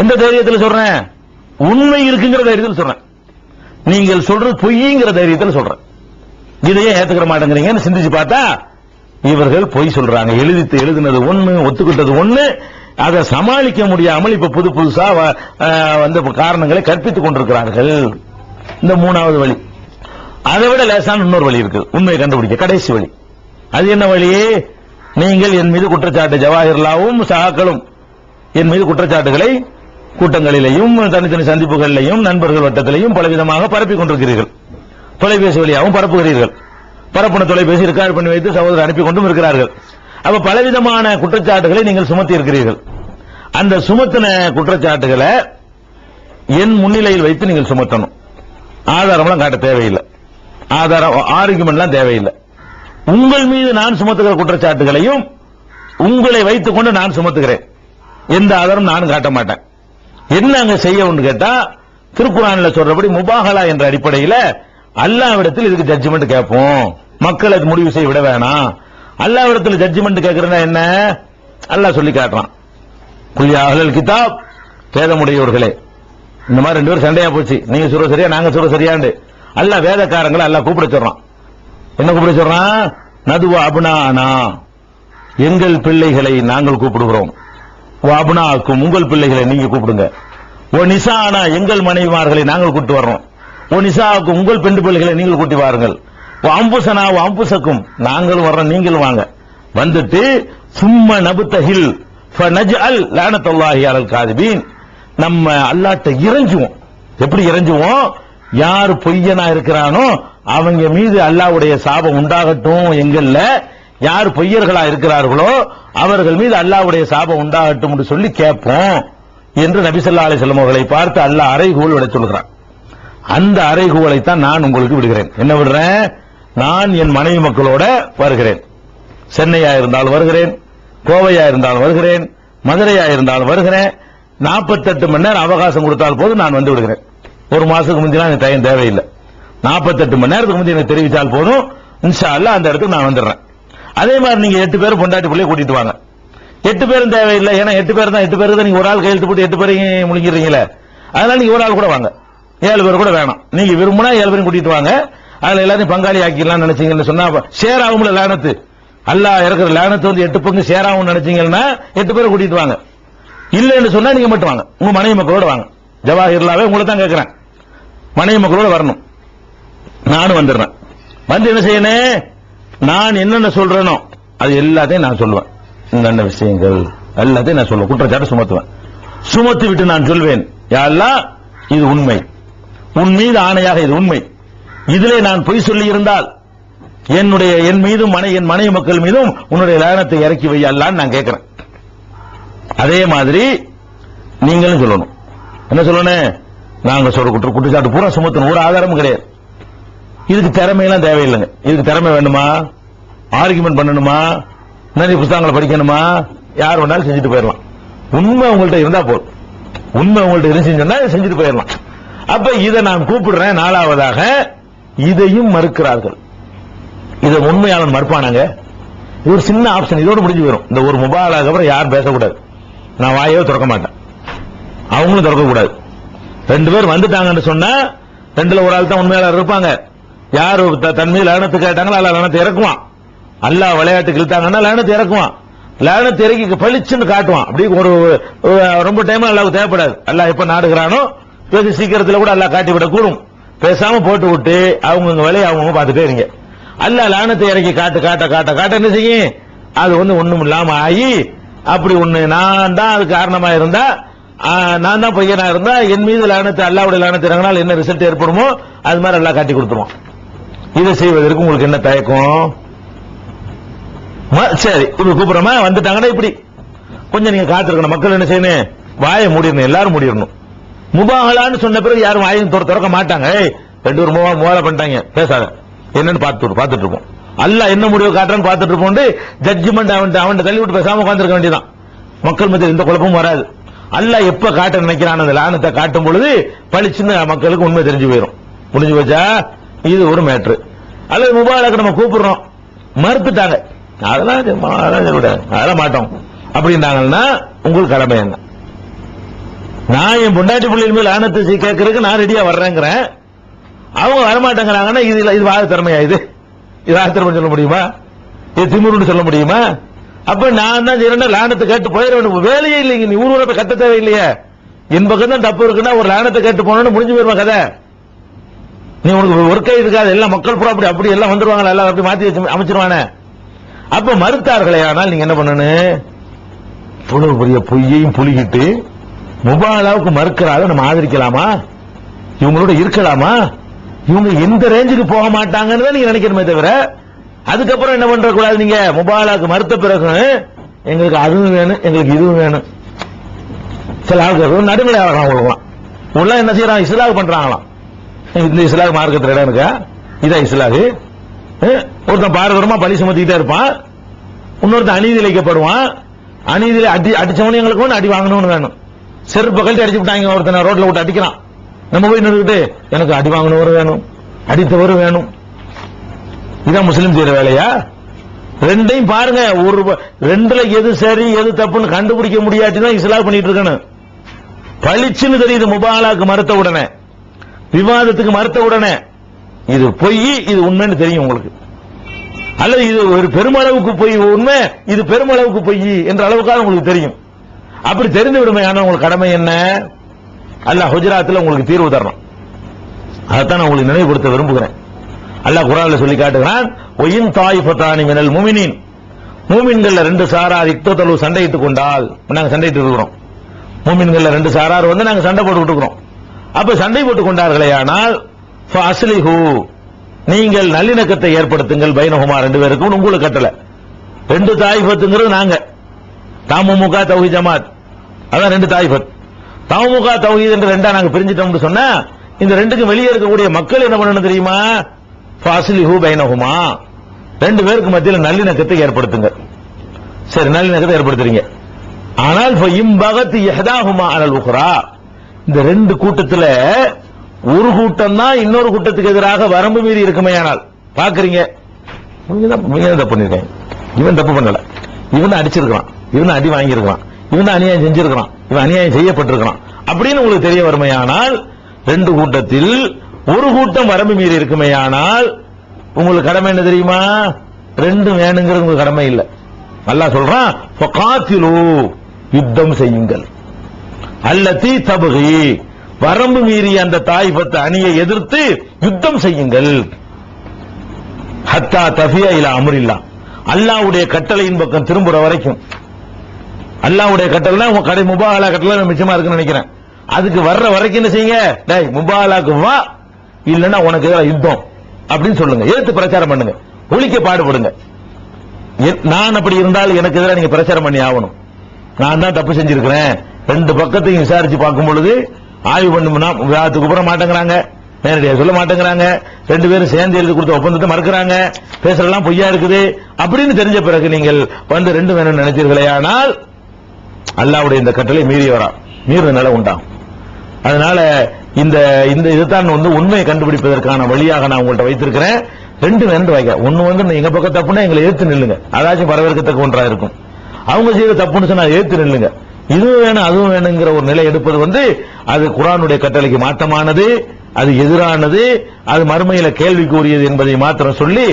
Speaker 3: எந்த தைரியத்தில் சொல்றேன்? உண்மை இருக்குங்கிற தைரியத்தில் சொல்றேன். நீங்கள் சொல்றது பொய்ங்கிற தைரியத்தில் சொல்றேன். இதையே ஏத்துக்கிற மாட்டேங்கிறீங்கன்னு சிந்திச்சு பார்த்தா இவர்கள் பொய் சொல்றாங்க. எழுதினது ஒண்ணு, ஒத்துக்கிட்டது ஒண்ணு, அதை சமாளிக்க முடியாமல் இப்ப புதுசா காரணங்களை கற்பித்துக் கொண்டிருக்கிறார்கள். இந்த மூணாவது வழி. அதை விட லேசான இன்னொரு வழி இருக்கு, உண்மையை கண்டுபிடிக்க கடைசி வழி. அது என்ன வழி? நீங்கள் என் மீது குற்றச்சாட்டு, ஜவாஹிர்லாவும் சகாக்களும் என் மீது குற்றச்சாட்டுகளை கூட்டங்களிலேயும் தனித்தனி சந்திப்புகளிலையும் நண்பர்கள் வட்டத்திலையும் பலவிதமாக பரப்பிக் கொண்டிருக்கிறீர்கள். தொலைபேசி வழியாகவும் பரப்புகிறீர்கள். பரப்புன தொலைபேசி ரெக்கார்ட் பண்ணி வைத்து சகோதரர் அனுப்பி கொண்டும் இருக்கிறார்கள். அப்ப பலவிதமான குற்றச்சாட்டுகளை நீங்கள் சுமத்தி இருக்கிறீர்கள். அந்த சுமத்தின குற்றச்சாட்டுகளை என் முன்னிலையில் வைத்து நீங்கள் சுமத்தணும். ஆதாரம்லாம் காட்ட தேவையில்லை, ஆர்குமெண்ட்லாம் தேவையில்லை. உங்கள் மீது நான் சுமத்துகிற குற்றச்சாட்டுகளையும் உங்களை வைத்துக் கொண்டு நான் சுமத்துகிறேன். எந்த ஆதாரம் நானும் காட்ட மாட்டேன். என்ன அங்க செய்ய கேட்டா, திருக்குர்ஆன்ல சொல்றபடி முபாஹலா என்ற அடிப்படையில் அல்லாஹ்விடத்தில் இதுக்கு ஜட்ஜ்மெண்ட் கேட்போம். மக்கள் அது முடிவு செய்ய விட வேணாம். அல்லாஹ்விடத்தில் ஜட்ஜ்மெண்ட் கேட்கறதா என்ன? அல்லாஹ் சொல்லி காட்டுறான், குல் யா அஹ்லல் கிதாப், வேதமுடையவர்களே. இந்த மாதிரி 2 பேரும் சண்டையா போச்சு, நீங்க சொல்ற சரியா நாங்க சொல்ற சரியாண்டு அல்லாஹ் வேதக்காரங்களை அல்லாஹ் கூப்பிட சொல்றான். என்ன கூப்பிட சொல்றான்? நதுவா அபுனானா, எங்கள் பிள்ளைகளை நாங்கள் கூப்பிடுகிறோம். அபுனாக்கும், உங்கள் பிள்ளைகளை நீங்க கூப்பிடுங்க. ஓ நிசானா, எங்கள் மனைவிமார்களை நாங்கள் கூட்டி வர்றோம். ஓ நிசாவுக்கும், உங்கள் பெண் பிள்ளைகளை நீங்கள் கூட்டி வாருங்கள். ஓ அம்புசனா அம்புசக்கும், நாங்களும் வர்றோம் நீங்களும் வாங்க. வந்துட்டு சும்ம நபுத்தஹில் ஃபனஜ்அல் லஅனத்துல்லாஹி அலல் காதிபீன், நம்ம அல்லாஹ்ட்ட இறங்குவோம். எப்படி இறங்குவோம்? யார் பொய்யனா இருக்கிறானோ அவங்க மீது அல்லாஹ்வுடைய சாபம் உண்டாகட்டும். எங்கள்ல யார் பொய்யர்களா இருக்கிறார்களோ அவர்கள் மீது அல்லாஹ்வுடைய சாபம் உண்டாகட்டும் என்று சொல்லி கேட்போம் என்று நபி ஸல்லல்லாஹு அலைஹி வஸல்லம் அவர்களை பார்த்து அல்லாஹ் அறைகூவல் விட சொல்கிறான். அந்த அறைகூவலை தான் நான் உங்களுக்கு விடுகிறேன். என்ன விடுறேன்? நான் என் மனைவி மக்களோட வருகிறேன். சென்னையா இருந்தாலும் வருகிறேன், கோவையா இருந்தாலும் வருகிறேன், மதுரையா இருந்தாலும் வருகிறேன். 48 மணி நேரம் அவகாசம் கொடுத்தால் போது நான் வந்து விடுகிறேன். ஒரு மாசத்துக்கு முந்தினா எனக்கு டைம் தேவையில்லை. 48 மணி நேரத்துக்கு முந்தைய எனக்கு தெரிவித்தால் போதும், இன்ஷா அல்லாஹ் அந்த இடத்துக்கு நான் வந்துடுறேன். அதே மாதிரி நீங்க 8 பேரும் பொண்டாட்டி பிள்ளைய கூட்டிட்டு வாங்க. 8 பேரும் தேவையில்லை, ஏன்னா 8 பேர் தான். 8 பேருக்கு தான் நீங்க ஒரு ஆள் கையெழுத்து போட்டு 8 பேரையும் முழுங்கிறீங்களே, அதனால நீங்க ஒரு ஆள் கூட வாங்க. 7 பேர் கூட வேணாம். நீங்க விரும்பினா 7 பேரும் கூட்டிட்டு வாங்க. அதுல எல்லாத்தையும் பங்காளி ஆக்கிடலாம் நினைச்சீங்கன்னு சொன்னா ஷேர் ஆகும்ல லானத்து. அல்லாஹ் இறக்குற லானத்து 8 பங்கு ஷேர் ஆகும் நினைச்சீங்கன்னா 8 பேரை கூட்டிட்டு வாங்க. இல்லன்னு சொன்னா நீங்க மட்டும் வாங்க, உங்க மனைவி மக்களோட வாங்க. ஜவாஹிர்லாவே உங்களை தான் கேட்கிறேன், மனைவி மக்களோட வரணும். நானும் வந்துடுறேன். வந்து என்ன செய்யணும்? நான் என்னென்ன சொல்றேனோ அது எல்லாத்தையும் நான் சொல்லுவேன். இந்த விஷயங்கள் எல்லாத்தையும் நான் சொல்லுவேன். குற்றச்சாட்டு சுமத்துவேன். சுமத்தி விட்டு நான் சொல்வேன், யா அல்லாஹ் இது உண்மை, உன் மீது ஆணையாக இது உண்மை. இதிலே நான் பொய் சொல்லி இருந்தால் என் மீதும் என் மனைவி மக்கள் மீதும் உன்னுடைய லானத்தை இறக்கி வை அல்லான்னு நான் கேட்கிறேன். அதே மாதிரி நீங்களும் சொல்லணும். என்ன சொல்லணும்? நாங்க சொல்ற குற்றச்சாட்டு பூரா சுமத்தணும், ஒரு ஆதாரமும் கிடையாது. இதுக்கு திறமையெல்லாம் தேவையில்லைங்க. இதுக்கு திறமை வேணுமா, ஆர்குமெண்ட் பண்ணணுமா, நிறைய புத்தகங்களை படிக்கணுமா, யார் வேணாலும் செஞ்சுட்டு போயிடலாம். உண்மை உங்கள்கிட்ட இருந்தா போதும். உண்மை உங்கள்கிட்ட இருந்துச்சுன்னா செஞ்சுட்டு போயிடலாம். அப்ப இதை நான் கூப்பிடுறேன். நாலாவதாக இதையும் மறுக்கிறார்கள். இதை உண்மையாளன் மறுப்பானாங்க. இது ஒரு சின்ன ஆப்ஷன், இதோடு முடிஞ்சு வரும். இந்த ஒரு முபாலாக அப்புறம் யாரும் பேசக்கூடாது. நான் வாயோ திறக்க மாட்டேன், அவங்களும் திறக்கக்கூடாது. 2 பேர் வந்துட்டாங்கன்னு சொன்னா 2ல ஒரு ஆள் தான் உண்மையாளர் இருப்பாங்க. யாரு தன் மீது லானத்து கேட்டாங்களோ அல்ல லானத்தை இறக்குவான். அல்லாஹ் விளையாட்டுக்கு இழுத்தாங்கன்னா லானத்தை இறக்குவான். லானத்தை இறக்கி பளிச்சுன்னு காட்டுவான். அப்படி ஒரு ரொம்ப டைம் அல்லாஹ்வுக்கு தேவைப்படாது. அல்லாஹ் எப்ப நாடுகிறானோ வெகு சீக்கிரத்தில் கூட அல்லாஹ் காட்டி விட கூடும். பேசாம போட்டு விட்டு அவங்க வேலையை அவங்க பார்த்துட்டே இருங்க. அல்லாஹ் லானத்தை இறக்கி காட்ட காட்ட காட்ட காட்ட என்ன செய்யும்? அது ஒண்ணும் இல்லாம ஆகி அப்படி ஒண்ணு நான் தான் அதுக்கு காரணமா இருந்தா, நான் தான் பையனா இருந்தா என் மீது லானத்தை அல்லாஹ்வுடைய லானத்தை இறங்கினால் என்ன ரிசல்ட் ஏற்படுமோ அது மாதிரி அல்லாஹ் காட்டி கொடுத்துருவான். இதை செய்வதற்கு உங்களுக்கு என்ன தயக்கம்? சரி, இப்ப கூப்பிடுறோமா, வந்துட்டாங்கன்னா இப்படி கொஞ்சம் நீங்க காத்திருக்கணும். மக்கள் என்ன செய்யணும்? வாயை மூடிடணும், எல்லாரும் மூடிடணும். முபாகலான்னு சொன்ன பிறகு யாரும் வாயும் திறக்க மாட்டாங்க. 2 பேர் முபாகலா பண்ணிட்டாங்க, பேசாத, என்னன்னு பார்த்துட்டு இருப்போம். அல்லாஹ் என்ன முடிவு காட்டுறான்னு பார்த்துட்டு இருப்போம். ஜட்ஜ்மெண்ட் அவன் தள்ளி விட்டு பேசாம உட்கார்ந்திருக்க வேண்டியதான். மக்கள் மத்தியில் எந்த குழப்பமும் வராது. அல்லாஹ் எப்ப காட்ட நினைக்கிறான் அந்த லானத்தை காட்டும் பொழுது பளிச்சுன்னு மக்களுக்கு உண்மை தெரிஞ்சு போயிடும். முடிஞ்சு போச்சா? இது ஒரு மேட்ரு. அல்லது முபாகலாக்கு நம்ம கூப்பிடுறோம், மறுத்துட்டாங்க, அதெல்லாம் மாட்டோம் அப்படின்றாங்கன்னா உங்களுக்கு கடமை என்ன? நான் என் பொண்டாட்டி பிள்ளைகள் மேல் லானத்தை கேட்கறதுக்கு நான் ரெடியா வர்றேங்கிறேன், அவங்க வரமாட்டேங்கிறாங்கன்னா இது வாத திறமையா? இது ஆத்திரமா சொல்ல முடியுமா? இது திமிருன்னு சொல்ல முடியுமா? அப்ப நான் தான் செய்யறேன், லானத்தை கேட்டு போயிட வேண்டும். வேலையே இல்லைங்க, நீ ஊர்வலத்தை கட்ட தேவையில்லையே. என் பக்கம் தான் தப்பு இருக்குன்னா ஒரு லானத்தை கேட்டு போனோன்னு முடிஞ்சு போயிருவா கதை. நீ உனக்கு ஒர்க்கே இருக்காது, எல்லாம் மக்கள் பூரா அப்படி எல்லாம் வந்துருவாங்களா, எல்லாம் அப்படி மாத்தி வச்சு அமைச்சிருவானே. அப்ப மறுத்தார்களே, ஆனால் நீங்க என்ன பண்ணணும்? இவ்வளவு பெரிய பொய்யையும் புலிகிட்டு முபாலாவுக்கு மறுக்கிறால நம்ம ஆதரிக்கலாமா? இவங்களோட இருக்கலாமா? இவங்க எந்த ரேஞ்சுக்கு போக மாட்டாங்கன்னு நீங்க நினைக்கணுமே தவிர அதுக்கப்புறம் என்ன பண்ற கூடாது. நீங்க முபாலாவுக்கு மறுத்த பிறகு எங்களுக்கு அதுவும் வேணும், எங்களுக்கு இதுவும் வேணும். சில ஆளுக்கு நடுநிலை ஆகலாம். உள்ள என்ன செய்யறாங்க? இஸ்லாக் பண்றாங்களாம். இந்த இஸ்லாக் மார்க்கத்தில் இடம் இருக்கா? இதான் இஸ்லாகு. ஒருத்தன் பாரதூரமா பழி சுமத்திக்கிட்டே இருப்பான், இன்னொருத்தன் அநீதி இழைக்கப்படுவான். அநீதியில அடிச்சவனு எங்களுக்கு ஒன்று அடி வாங்கணும்னு வேணும். செருப்பு கழட்டி அடிச்சு விட்டாங்க, ஒருத்தனை ரோட்ல விட்டு அடிக்கிறான். நம்ம போய் நின்றுட்டு எனக்கு அடி வாங்கணும் வேணும், அடித்தவரும் வேணும். இதான் முஸ்லீம் செய்யற வேலையா? ரெண்டையும் பாருங்க. ஒரு 2ல எது சரி எது தப்புன்னு கண்டுபிடிக்க முடியாட்டிதான் இஸ்லாம் பண்ணிட்டு இருக்கணும். பளிச்சுன்னு தெரியுது முபாலாக்கு மறுத்த உடனே, விவாதத்துக்கு மறுத்த உடனே இது பொய் இது உண்மைன்னு தெரியும் உங்களுக்கு. அல்லது இது ஒரு பெருமளவுக்கு பொய் உண்மை, இது பெருமளவுக்கு பொய் என்ற அளவுக்காக உங்களுக்கு தெரியும். அப்படி தெரிந்து விடுமையான உங்களுக்கு கடமை என்ன? அல்லாஹ் ஹுஜராத்தில் உங்களுக்கு தீர்வு தரணும். அதைத்தான் நான் உங்களுக்கு நினைவுபடுத்த விரும்புகிறேன். அல்லாஹ் குர்ஆன்ல சொல்லி காட்டுகிறான், ஒயின் தாயிஃபத்தானி மினல் முஃமினீன், மூமின்கள்ல 2 சாரார் இக்ததலு சண்டையிட்டுக் கொண்டால், நாங்க சண்டையிட்டு இருக்கிறோம். மூமின்கள்ல 2 சாரார் வந்து நாங்க சண்டை போட்டுக்கிட்டு இருக்கிறோம். அப்ப சண்டை போட்டுக் கொண்டார்களே ஆனால் ஃபஅஸ்லிஹு, நீங்கள் நல்லிணக்கத்தை ஏற்படுத்துங்கள். பைனஹுமா, 2 பேருக்கும் உங்களுக்கு கட்டளை. 2 தாயிஃபத்துங்கிறது நாங்க தமுக தௌஹீத் ஜமாத், அதான் 2 தாயிஃபத். தமுக தௌஹீத் என்று 2 நாங்க பிரிஞ்சிட்டோம்னு சொன்னா இந்த 2க்கு வெளியே இருக்கக்கூடிய மக்கள் என்ன பண்ணணும் தெரியுமா? ஃபஅஸ்லிஹு பைனஹுமா, 2 பேருக்கு மத்தியில் நல்லிணக்கத்தை ஏற்படுத்துங்க. சரி, நல்லிணக்கத்தை ஏற்படுத்துறீங்க. ஆனால் ஃபஇம்பகத் இஹ்தாஹுமா அலல் உக்ரா, இந்த 2 கூட்டத்துல ஒரு கூட்டம் தான் இன்னொரு கூட்டத்துக்கு எதிராக வரம்பு மீறி இருக்குமையானால் பாக்குறீங்க, தப்பு பண்ணிருக்காங்க, இவன் தப்பு பண்ணல, இவன் அடிச்சிருக்கான், இவன் அடி வாங்கியிருக்கான், இவன் அநியாயம் செஞ்சிருக்கான், இவன் அநியாயம் செய்யப்பட்டிருக்கான் அப்படின்னு உங்களுக்கு தெரிய வருமையானால் 2 கூட்டத்தில் ஒரு கூட்டம் வரம்பு மீறி இருக்குமையானால் உங்களுக்கு கடமை என்ன தெரியுமா? 2 வேணுங்கிறது உங்களுக்கு கடமை இல்லை. அல்லாஹ் சொல்றான், ஃபகாத்திலு, யுத்தம் செய்யுங்கள். அல்லதி தபகி, வரம்பு மீறிய அந்த தாயிஃபத் அணியை எதிர்த்து யுத்தம் செய்யுங்கள். ஹத்தா தஃபியா இலா அம்ரில்லா, அல்லாஹ்வுடைய கட்டளையின் பக்கம் திரும்புற வரைக்கும். அல்லாஹ்வுடைய கட்டளை உங்க கடை முபாஹலா கட்டளை மிச்சமா இருக்குன்னு நினைக்கிறேன். அதுக்கு வர்ற வரைக்கும் என்ன செய்யுங்க? டேய் முபாஹலாக்கு வா, இல்லன்னா உனக்கு எதிராக யுத்தம் அப்படின்னு சொல்லுங்க, எடுத்து பிரச்சாரம் பண்ணுங்க. ஒழிக்க பாடுபடுங்க. நான் அப்படி இருந்தால் எனக்கு எதிராக நீங்க பிரச்சாரம் பண்ணி ஆகணும். நான் தான் தப்பு செஞ்சிருக்கிறேன், ரெண்டு பக்கத்தையும் விசாரிச்சு பார்க்கும் பொழுது ஆய்வு பண்ணும்னா விவாதத்துக்கு கூப்பிட மாட்டேங்கிறாங்க, நேரடியாக சொல்ல மாட்டேங்கிறாங்க, ரெண்டு பேரும் சேர்ந்து எழுதி கொடுத்த ஒப்பந்தத்தை மறுக்கிறாங்க, பேசுறதெல்லாம் பொய்யா இருக்குது அப்படின்னு தெரிஞ்ச பிறகு நீங்கள் வந்து ரெண்டு வேணும்னு நினைச்சீர்களே, ஆனால் அல்லாஹ்வுடைய இந்த கட்டளை மீறினால உண்டாகும். அதனால இந்த இதுதான் வந்து உண்மையை கண்டுபிடிப்பதற்கான வழியாக நான் உங்கள்கிட்ட வைத்திருக்கிறேன். ரெண்டு வேணும் வைக்க. ஒன்னு வந்து எங்க பக்கம் தப்புன்னா எங்களை ஏத்து நில்லுங்க, அதாச்சும் வரவேற்கத்தக்க ஒன்றா இருக்கும். அவங்க செய்த தப்புன்னு சொன்னா ஏத்து நில்லுங்க. இதுவும் வேணும் அதுவும் வேணுங்கிற ஒரு நிலை எடுப்பது வந்து அது குர்ஆனுடைய கட்டளைக்கு மாற்றமானது, அது எதிரானது, அது மறுமையில கேள்விக்குரியது என்பதை மாத்திரம் சொல்லி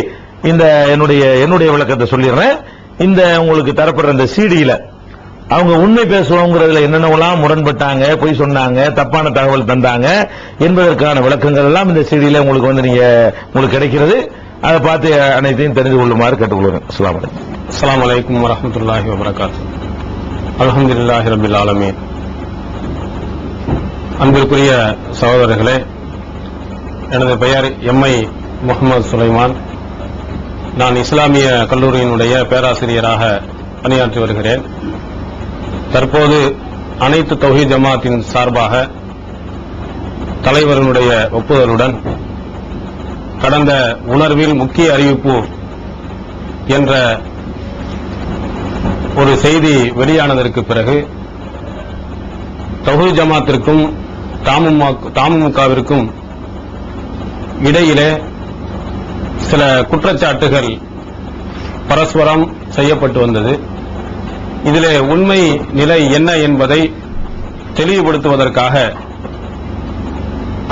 Speaker 3: இந்த என்னுடைய விளக்கத்தை சொல்லிடுறேன். இந்த உங்களுக்கு தரப்படுற இந்த சீடியில அவங்க உண்மை பேசுவோங்கிறதுல என்னென்னலாம் முரண்பட்டாங்க, பொய் சொன்னாங்க, தப்பான தகவல் தந்தாங்க என்பதற்கான விளக்கங்கள் எல்லாம் இந்த சீடியில உங்களுக்கு வந்து உங்களுக்கு கிடைக்கிறது. அதை பார்த்து அனைத்தையும் தெரிந்து கொள்ளுமாறு கேட்டுக்கொள்கிறேன்.
Speaker 4: அஸ்ஸலாமு அலைக்கும் வரஹ்மத்துல்லாஹி வபரகாத்துஹு. அல்ஹம்துலில்லாஹி ரப்பில் ஆலமீன். அன்பிற்குரிய சகோதரர்களே, எனது பெயர் எம்ஐ முகமது சுலைமான். நான் இஸ்லாமிய கல்லூரியினுடைய பேராசிரியராக பணியாற்றி வருகிறேன். தற்போது அனைத்து தௌஹீத் ஜமாத்தின் சார்பாக தலைவர்களுடைய ஒப்புதலுடன் கடந்த உணர்வில் முக்கிய அறிவிப்பு என்ற ஒரு செய்தி வெளியானதற்கு பிறகு தௌஹீத் ஜமாத்திற்கும் தமுமுகவிற்கும் இடையிலே சில குற்றச்சாட்டுகள் பரஸ்பரம் செய்யப்பட்டு வந்தது. இதிலே உண்மை நிலை என்ன என்பதை தெளிவுபடுத்துவதற்காக,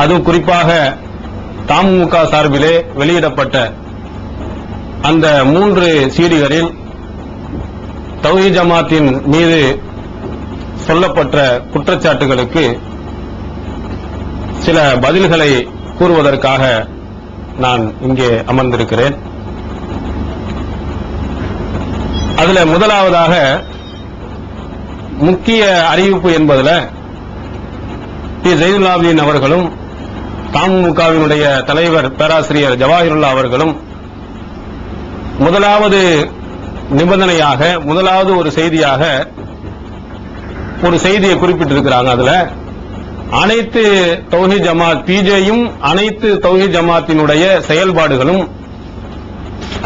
Speaker 4: அது குறிப்பாக தமுமுக சார்பிலே வெளியிடப்பட்ட அந்த 3 சீடிகளில் தௌஹீத் ஜமாத்தின் மீது சொல்லப்பட்ட குற்றச்சாட்டுகளுக்கு சில பதில்களை கூறுவதற்காக நான் இங்கே அமர்ந்திருக்கிறேன். அதுல முதலாவதாக முக்கிய அறிவிப்பு என்பதுல பி ஜெயினுல்லாப்தீன் அவர்களும் தமுமுகவினுடைய தலைவர் பேராசிரியர் ஜவாஹிருல்லா அவர்களும் முதலாவது நிபந்தனையாக, முதலாவது ஒரு செய்தியாக ஒரு செய்தியை குறிப்பிட்டிருக்கிறாங்க. அதுல அனைத்து தௌஹீத் ஜமாத் பிஜேயும் அனைத்து தௌஹீத் ஜமாத்தினுடைய செயல்பாடுகளும்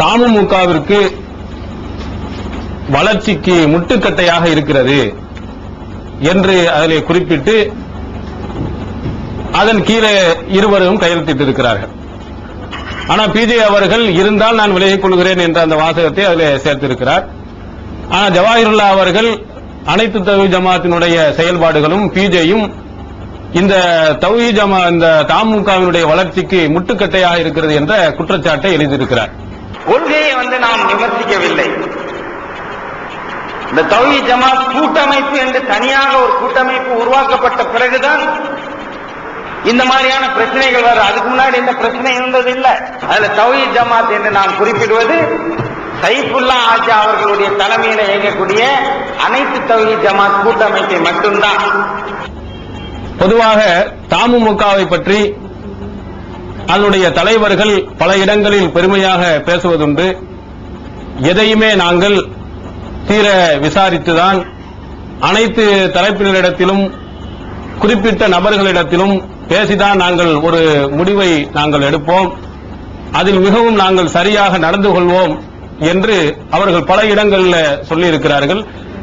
Speaker 4: தமுமுகவிற்கு வளர்ச்சிக்கு முட்டுக்கட்டையாக இருக்கிறது என்று அதிலே குறிப்பிட்டு அதன் கீழே இருவரும் கையெழுத்திட்டிருக்கிறார்கள். ஆனால் பிஜே அவர்கள் இருந்தால் நான் விலகிக் கொள்கிறேன் என்ற அந்த வாசகத்தை அதில் சேர்த்திருக்கிறார். ஆனால் ஜவாஹிருல்லா அவர்கள் அனைத்து தௌஹீத் ஜமாத்தினுடைய செயல்பாடுகளும் பிஜேயும் இந்த இந்த தமுமுகவினுடைய வளர்ச்சிக்கு முட்டுக்கட்டையாக இருக்கிறது என்ற குற்றச்சாட்டை எழுதியிருக்கிறார்.
Speaker 5: கொள்கையை நாம் விமர்சிக்கவில்லை. இந்த தௌஹீத் ஜமாத் கூட்டமைப்பு என்று தனியாக ஒரு கூட்டமைப்பு உருவாக்கப்பட்ட பிறகுதான் இந்த மாதிரியான பிரச்சனைகள் வரும். அதுக்கு முன்னாடி இந்த பிரச்சனை இருந்தது இல்லை. அதுல தௌஹீத் ஜமாத் என்று நாம் குறிப்பிடுவது சைஃபுல்லா ஆஜா அவர்களுடைய தலைமையில இயங்கக்கூடிய அனைத்து தௌஹீத் ஜமாத் கூட்டமைப்பை மட்டும்தான்.
Speaker 4: பொதுவாக தமுமுகவை பற்றி அதனுடைய தலைவர்கள் பல இடங்களில் பெருமையாக பேசுவதுண்டு. எதையுமே நாங்கள் தீர விசாரித்துதான் அனைத்து தரப்பினரிடத்திலும் குறிப்பிட்ட நபர்களிடத்திலும் பேசிதான் நாங்கள் ஒரு முடிவை நாங்கள் எடுப்போம், அதில் மிகவும் நாங்கள் சரியாக நடந்து கொள்வோம் என்று அவர்கள் பல இடங்களில் சொல்லியிருக்கிறார்கள்.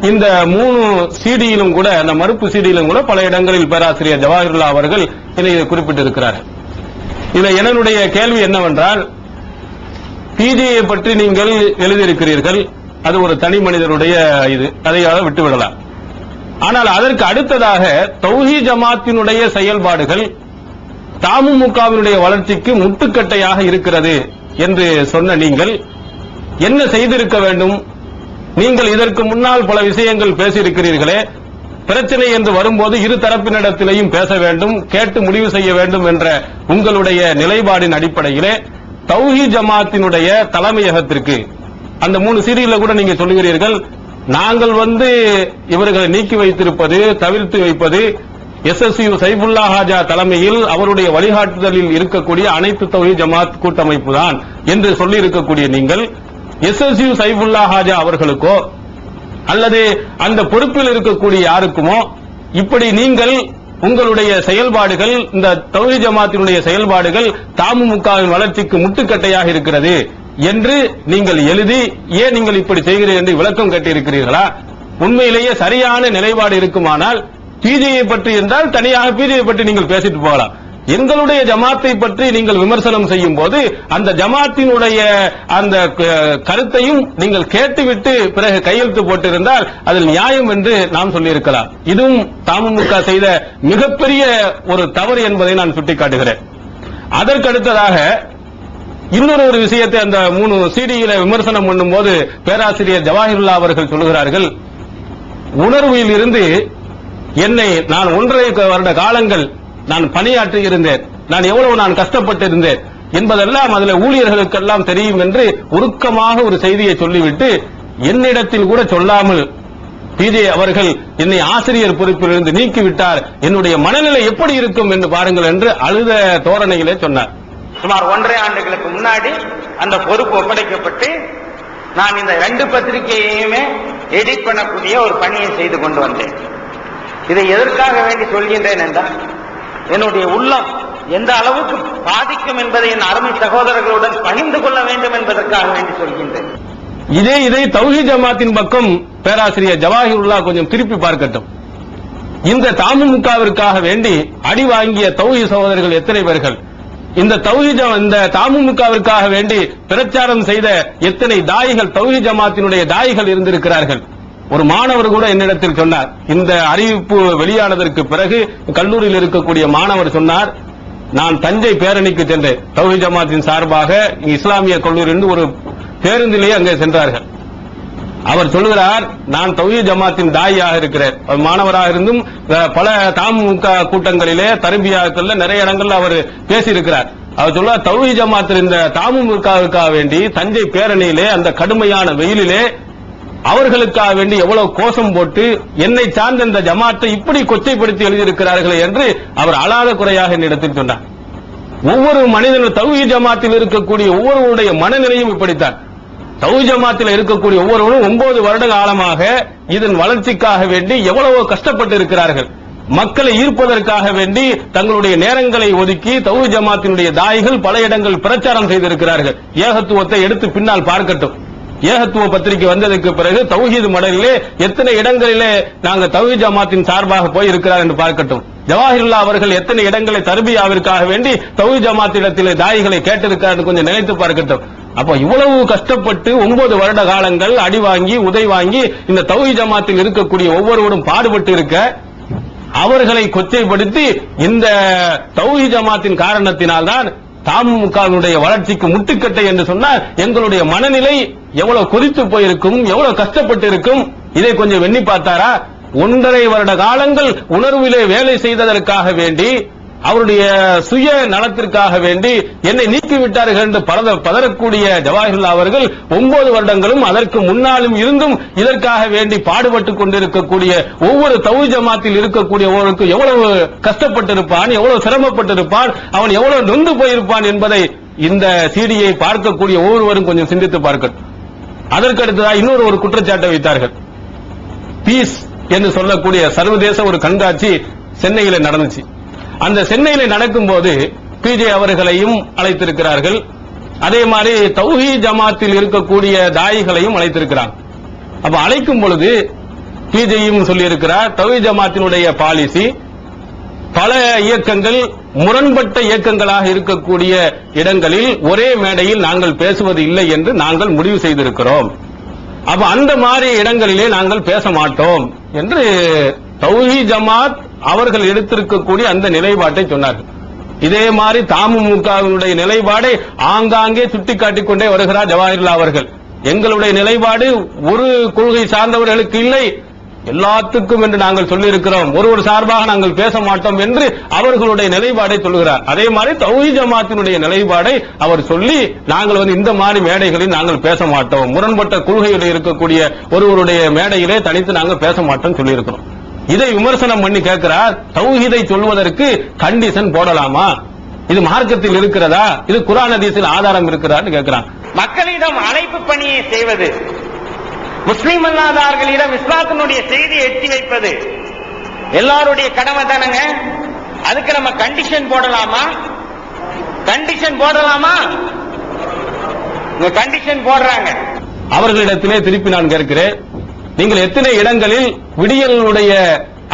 Speaker 4: இந்த 3 சீடியிலும் கூட, அந்த மறுப்பு சீடியிலும் கூட பல இடங்களில் பேராசிரியர் ஜவாஹிருல்லா அவர்கள் இதை குறிப்பிட்டிருக்கிறார்கள். இதில் என்னுடைய கேள்வி என்னவென்றால், பிஜேயை பற்றி நீங்கள் எழுதியிருக்கிறீர்கள், அது ஒரு தனி மனிதருடைய அதையாக விட்டுவிடலாம். ஆனால் அதற்கு அடுத்ததாக தௌஹீத் ஜமாத்தினுடைய செயல்பாடுகள் தமுமுகவினுடைய வளர்ச்சிக்கு முட்டுக்கட்டையாக இருக்கிறது என்று சொன்ன நீங்கள் என்ன செய்திருக்க வேண்டும்? நீங்கள் இதற்கு முன்னால் பல விஷயங்கள் பேசியிருக்கிறீர்களே, பிரச்சனை என்று வரும்போது இரு தரப்பினிடத்திலேயும் பேச வேண்டும், கேட்டு முடிவு செய்ய வேண்டும் என்ற உங்களுடைய நிலைப்பாடின் அடிப்படையிலே தௌஹீத் ஜமாத்தினுடைய தலைமையகத்திற்கு அந்த 3 சீரியல்ல கூட நீங்க சொல்லுகிறீர்கள், நாங்கள் இவர்களை நீக்கி வைத்திருப்பது, தவிர்த்து வைப்பது SSU சைஃபுல்லா ஹாஜா தலைமையில் அவருடைய வழிகாட்டுதலில் இருக்கக்கூடிய அனைத்து தௌஹீத் ஜமாத் கூட்டமைப்பு தான் என்று சொல்லி இருக்கக்கூடிய நீங்கள் SSU சைஃபுல்லா ஹாஜா அவர்களுக்கோ அல்லது அந்த பொறுப்பில் இருக்கக்கூடிய யாருக்குமோ இப்படி நீங்கள் உங்களுடைய செயல்பாடுகள், இந்த தௌஹீத் ஜமாத்தினுடைய செயல்பாடுகள் தமுமுகவின் வளர்ச்சிக்கு முட்டுக்கட்டையாக இருக்கிறது என்று நீங்கள் எழுதி ஏன் நீங்கள் இப்படி செய்கிறீர்கள் என்று விளக்கம் கேட்டிருக்கிறீர்களா? உண்மையிலேயே சரியான நிலைப்பாடு இருக்குமானால் பிஜேயை பற்றி என்றால் தனியாக பிஜேயை பற்றி நீங்கள் பேசிட்டு போகலாம். எங்களுடைய ஜமாத்தை பற்றி நீங்கள் விமர்சனம் செய்யும் போது அந்த ஜமாத்தினுடைய அந்த கருத்தையும் நீங்கள் கேட்டுவிட்டு பிறகு கையெழுத்து போட்டிருந்தால் அதில் நியாயம் என்று நாம் சொல்லியிருக்கலாம். இதுவும் தமுமுக செய்த மிகப்பெரிய ஒரு தவறு என்பதை நான் சுட்டிக்காட்டுகிறேன். அதற்கடுத்ததாக இன்னொரு விஷயத்தை அந்த 3 சிடியில விமர்சனம் பண்ணும் போது பேராசிரியர் ஜவாஹிருல்லா அவர்கள் சொல்லுகிறார்கள், உணர்வில் இருந்து என்னை நான் 1.5 வருட காலங்கள் நான் பணியாற்றி இருந்தேன், நான் எவ்வளவு கஷ்டப்பட்டு இருந்தேன் என்பதெல்லாம் அதில் ஊழியர்களுக்கெல்லாம் தெரியும் என்று உருக்கமாக ஒரு செய்தியை சொல்லிவிட்டு என்னிடத்தில் கூட சொல்லாமல் பிஜே அவர்கள் என்னை ஆசிரியர் பொறுப்பிலிருந்து நீக்கிவிட்டார், என்னுடைய மனநிலை எப்படி இருக்கும் என்று பாருங்கள் என்று அழுத தோரணையிலே சொன்னார்.
Speaker 5: சுமார் 1.5 ஆண்டுகளுக்கு முன்னாடி அந்த பொறுப்பு ஒப்படைக்கப்பட்டு நான் இந்த 2 பத்திரிகையுமே எடிட் பண்ணக்கூடிய ஒரு பணியை செய்து கொண்டு வந்தேன். இதை எதற்காக வேண்டி சொல்கின்றேன் என்றால் என்னுடைய உள்ளம் எந்த அளவுக்கு பாதிக்கும் என்பதை என் அருமை சகோதரர்களுடன் பகிர்ந்து கொள்ள வேண்டும் என்பதற்காக வேண்டி சொல்கின்றேன்.
Speaker 4: இதை தௌஹீத் ஜமாத்தின் பக்கம் பேராசிரியர் ஜவாஹிருல்லா கொஞ்சம் திருப்பி பார்க்கட்டும். இந்த தமுமுகவிற்காக வேண்டி அடி வாங்கிய தௌஹீத் சகோதரர்கள் எத்தனை பேர்கள், இந்த தமுமுகவிற்காக வேண்டி பிரச்சாரம் செய்த எத்தனை தாயிகள், தௌஹீத் ஜமாத்தினுடைய தாயிகள் இருந்திருக்கிறார்கள். ஒரு மாணவர் கூட என்னிடத்தில் சொன்னார், இந்த அறிவிப்பு வெளியானதற்கு பிறகு கல்லூரியில் இருக்கக்கூடிய மாணவர் சொன்னார், நான் தஞ்சை பேரணிக்கு சென்றேன், தௌஹீத் ஜமாத்தின் சார்பாக இஸ்லாமிய கல்லூரியில் ஒரு பேருந்திலேயே அங்கே சென்றார்கள். அவர் சொல்கிறார், நான் தௌஹீத் ஜமாத்தின் தாயாக இருக்கிறேன். மாணவராக இருந்தும் பல தமுமுக கூட்டங்களிலே தர்பியாக்கள் நிறைய இடங்கள்ல அவர் பேசியிருக்கிறார். அவர் சொல்றார், தௌஹீத் ஜமாத்தில் இந்த தமுமுகவுக்காக வேண்டி தஞ்சை பேரணியிலே அந்த கடுமையான வெயிலிலே அவர்களுக்காக வேண்டி எவ்வளவு கோஷம் போட்டு என்னை சார்ந்த இந்த ஜமாத்தை இப்படி கொச்சைப்படுத்தி எழுதியிருக்கிறார்கள் என்று அவர் அழாத குறையாக என்னிடத்தில் சொன்னார். ஒவ்வொரு மனிதனும் தௌஹீத் ஜமாத்தில் இருக்கக்கூடிய ஒவ்வொருவருடைய மனநிலையும் இப்படித்தான். தௌஹீத் ஜமாத்தில் இருக்கக்கூடிய ஒவ்வொருவரும் 9 வருட காலமாக இதன் வளர்ச்சிக்காக வேண்டி எவ்வளவோ கஷ்டப்பட்டு இருக்கிறார்கள். மக்களை ஈர்ப்பதற்காக வேண்டி தங்களுடைய நேரங்களை ஒதுக்கி தௌஹீத் ஜமாத்தினுடைய தாயிகள் பல இடங்கள் பிரச்சாரம் செய்திருக்கிறார்கள். ஏகத்துவத்தை எடுத்து பின்னால் பார்க்கட்டும். ஏகத்துவ பத்திரிகை வந்ததற்கு பிறகு தௌஹீத் மடலிலே எத்தனை இடங்களிலே நாங்கள் தௌஹீத் ஜமாத்தின் சார்பாக போய் இருக்கிறார் என்று பார்க்கட்டும். ஜவாஹிருல்லா அவர்கள் எத்தனை இடங்களை தர்பியாவிற்காக வேண்டி தௌஹீத் ஜமாத்திடத்திலே தாயிகளை கேட்டிருக்கிறார் கொஞ்சம் நினைத்து பார்க்கட்டும். அப்ப இவ்வளவு கஷ்டப்பட்டு 9 வருட காலங்கள் அடி வாங்கி உதை வாங்கி இந்த தௌஹீத் ஜமாத்தில் இருக்கக்கூடிய ஒவ்வொருவரும் பாடுபட்டு இருக்க அவர்களை கொச்சைப்படுத்தி இந்த தௌஹீத் ஜமாத்தின் காரணத்தினால்தான் தமுமுகவினுடைய வளர்ச்சிக்கு முட்டுக்கட்டை என்று சொன்னால் எங்களுடைய மனநிலை எவ்வளவு கொதித்து போயிருக்கும், எவ்வளவு கஷ்டப்பட்டு இருக்கும். இதை கொஞ்சம் எண்ணி பார்த்தாரா? 1.5 வருட காலங்கள் உணர்விலே வேலை செய்ததற்காக வேண்டி அவருடைய சுய நலத்திற்காக வேண்டி என்னை நீக்கிவிட்டார்கள் என்று பதறக்கூடிய ஜவாஹிருல்லா அவர்கள் 9 வருடங்களும் அதற்கு முன்னாலும் இருந்தும் இதற்காக வேண்டி பாடுபட்டுக் கொண்டிருக்கக்கூடிய ஒவ்வொரு தௌஹீத் ஜமாத்தில் இருக்கக்கூடிய ஒருவருக்கு எவ்வளவு கஷ்டப்பட்டிருப்பான், எவ்வளவு சிரமப்பட்டிருப்பான், அவன் எவ்வளவு நொந்து போயிருப்பான் என்பதை இந்த சிடியை பார்க்கக்கூடிய ஒவ்வொருவரும் கொஞ்சம் சிந்தித்து பார்க்கட்டும். அதற்கடுத்ததாக இன்னொரு குற்றச்சாட்டை வைத்தார்கள். பீஸ் என்று சொல்லக்கூடிய சர்வதேச ஒரு கண்காட்சி சென்னையில நடந்துச்சு. அந்த சென்னையில நடக்கும் போது பிஜே அவர்களையும் அழைத்திருக்கிறார்கள். அதே மாதிரி தௌஹீத் ஜமாத்தில் இருக்கக்கூடிய தாயிகளையும் அழைத்திருக்கிறார். அப்ப அழைக்கும் பொழுது பிஜேயும் சொல்லியிருக்கிறார், தௌஹீத் ஜமாத்தினுடைய பாலிசி பல இயக்கங்கள் முரண்பட்ட இயக்கங்களாக இருக்கக்கூடிய இடங்களில் ஒரே மேடையில் நாங்கள் பேசுவது இல்லை என்று நாங்கள் முடிவு செய்திருக்கிறோம். அப்ப அந்த மாதிரி இடங்களிலே நாங்கள் பேச மாட்டோம் என்று தௌஹீத் ஜமாத் அவர்கள் எடுத்திருக்கக்கூடிய அந்த நிலைப்பாட்டை சொன்னார்கள். இதே மாதிரி தமுமுகவினுடைய நிலைப்பாடை ஆங்காங்கே சுட்டிக்காட்டிக் கொண்டே வருகிறார் ஜவாஹிருல்லா அவர்கள். எங்களுடைய நிலைப்பாடு ஒரு கொள்கை சார்ந்தவர்களுக்கு இல்லை, எல்லாத்துக்கும் என்று நாங்கள் சொல்லியிருக்கிறோம், ஒருவர் சார்பாக நாங்கள் பேச மாட்டோம் என்று அவர்களுடைய நிலைப்பாடை சொல்லுகிறார். அதே மாதிரி தௌஹீத் ஜமாத்தினுடைய நிலைப்பாடை அவர் சொல்லி நாங்கள் இந்த மாதிரி மேடைகளில் நாங்கள் பேச மாட்டோம், முரண்பட்ட கொள்கையில் இருக்கக்கூடிய ஒருவருடைய மேடையிலே தனித்து நாங்கள் பேச மாட்டோம் சொல்லியிருக்கிறோம். இதை விமர்சனம் பண்ணி கேட்கிறார், தௌஹீதை சொல்வதற்கு கண்டிஷன் போடலாமா? இது மார்க்கத்தில் இருக்கிறதா? இது குர்ஆன் ஹதீஸில் ஆதாரம் இருக்கிறான்னு கேட்கிறான்.
Speaker 5: மக்களிடம் அழைப்பு பணியை செய்வது, முஸ்லிம் அல்லாதவர்களிடம் இஸ்லாத்தினுடைய செய்தியை எட்டி வைப்பது எல்லாருடைய கடமை தானங்க. அதுக்கு நம்ம கண்டிஷன் போடலாமா? கண்டிஷன் போடலாமா? கண்டிஷன் போடுறாங்க.
Speaker 4: அவர்களிடத்திலே திருப்பி நான் கேட்கிறேன், நீங்கள் எத்தனை இடங்களில் விடியலுடைய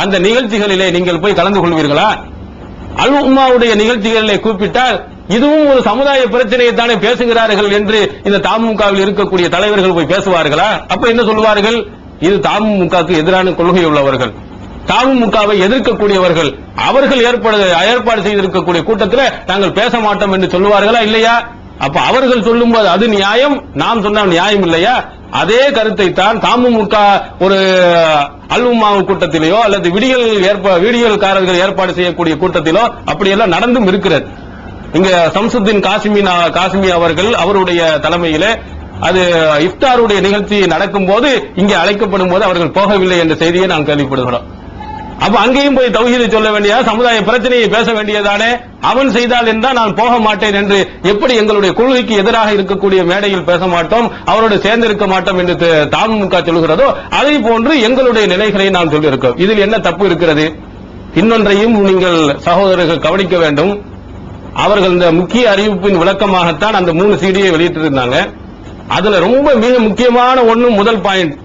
Speaker 4: அந்த நிகழ்ச்சிகளிலே நீங்கள் போய் கலந்து கொள்வீர்களா? அல் உம்மாவுடைய நிகழ்ச்சிகளிலே கூப்பிட்டால் இதுவும் ஒரு சமுதாய பிரச்சனையை தானே பேசுகிறார்கள் என்று இந்த தமுகவில் இருக்கக்கூடிய தலைவர்கள் போய் பேசுவார்களா? அப்ப என்ன சொல்வார்கள்? இது தமுகவுக்கு எதிரான கொள்கை உள்ளவர்கள், தமுகவை எதிர்க்கக்கூடியவர்கள், அவர்கள் ஏற்பாடு செய்திருக்கக்கூடிய கூட்டத்தில் நாங்கள் பேச மாட்டோம் என்று சொல்லுவார்களா? இல்லையா? அப்ப அவர்கள் சொல்லும்போது அது நியாயம், நாம் சொன்னால் நியாயம் இல்லையா? அதே கருத்தை தான் தமுக ஒரு அல் உம்மா கூட்டத்திலேயோ அல்லது விடியல்காரர்கள் ஏற்பாடு செய்யக்கூடிய கூட்டத்திலோ அப்படியெல்லாம் நடந்தும் இருக்கிறது. இங்க சம்சுத்தீன் காசிமி அவர்கள் அவருடைய தலைமையிலே அது இஃப்தாருடைய நிகழ்ச்சி நடக்கும் போது இங்கே அழைக்கப்படும் போது அவர்கள் போகவில்லை என்ற செய்தியை நாம் கேள்விப்படுகிறோம். அப்ப அங்கேயும் போய் தௌஹீதை சொல்ல வேண்டிய சமுதாய பிரச்சனையை பேச வேண்டியதானே? அவன் செய்தால் என்றால் நான் போக மாட்டேன் என்று எப்படி எங்களுடைய கொள்கைக்கு எதிராக இருக்கக்கூடிய மேடையில் பேச மாட்டோம், அவரோடு சேர்ந்திருக்க மாட்டோம் என்று தமுக சொல்கிறதோ அதை போன்று எங்களுடைய நிலைகளை நாம் சொல்லியிருக்கோம். இதில் என்ன தப்பு இருக்கிறது? இன்னொன்றையும் நீங்கள் சகோதரர்கள் கவனிக்க வேண்டும். அவர்கள் இந்த முக்கிய அறிவிப்பின் விளக்கமாகத்தான் அந்த 3 சீடியை வெளியிட்டிருந்தாங்க. அதுல ரொம்ப மிக முக்கியமான முதல் பாயிண்ட்,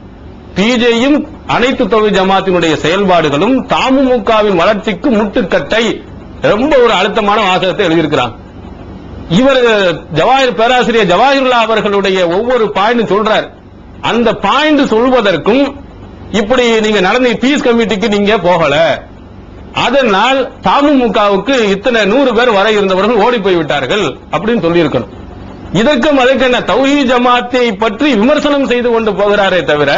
Speaker 4: பிஜேயும் அனைத்து தொழில் ஜமாத்தினுடைய செயல்பாடுகளும் தமுகவின் வளர்ச்சிக்கு முட்டுக்கட்டை. ரொம்ப ஒரு அழுத்தமான வாசகத்தை எழுதியிருக்கிறாங்க. இவர் பேராசிரியர் ஜவாஹிருல்லா அவர்களுடைய ஒவ்வொரு பாயிண்ட் சொல்றார். அந்த பாயிண்ட் சொல்வதற்கும் இப்படி நீங்க நடந்த பீஸ் கமிட்டிக்கு நீங்க போகல, அதனால் தமுகவுக்கு இத்தனை 100 பேர் வரை இருந்தவர்கள் ஓடி போய்விட்டார்கள் அப்படின்னு சொல்லியிருக்கணும். இதற்கும் அதற்கென்ன தௌஹீத் ஜமாத்தை பற்றி விமர்சனம் செய்து கொண்டு போகிறாரே தவிர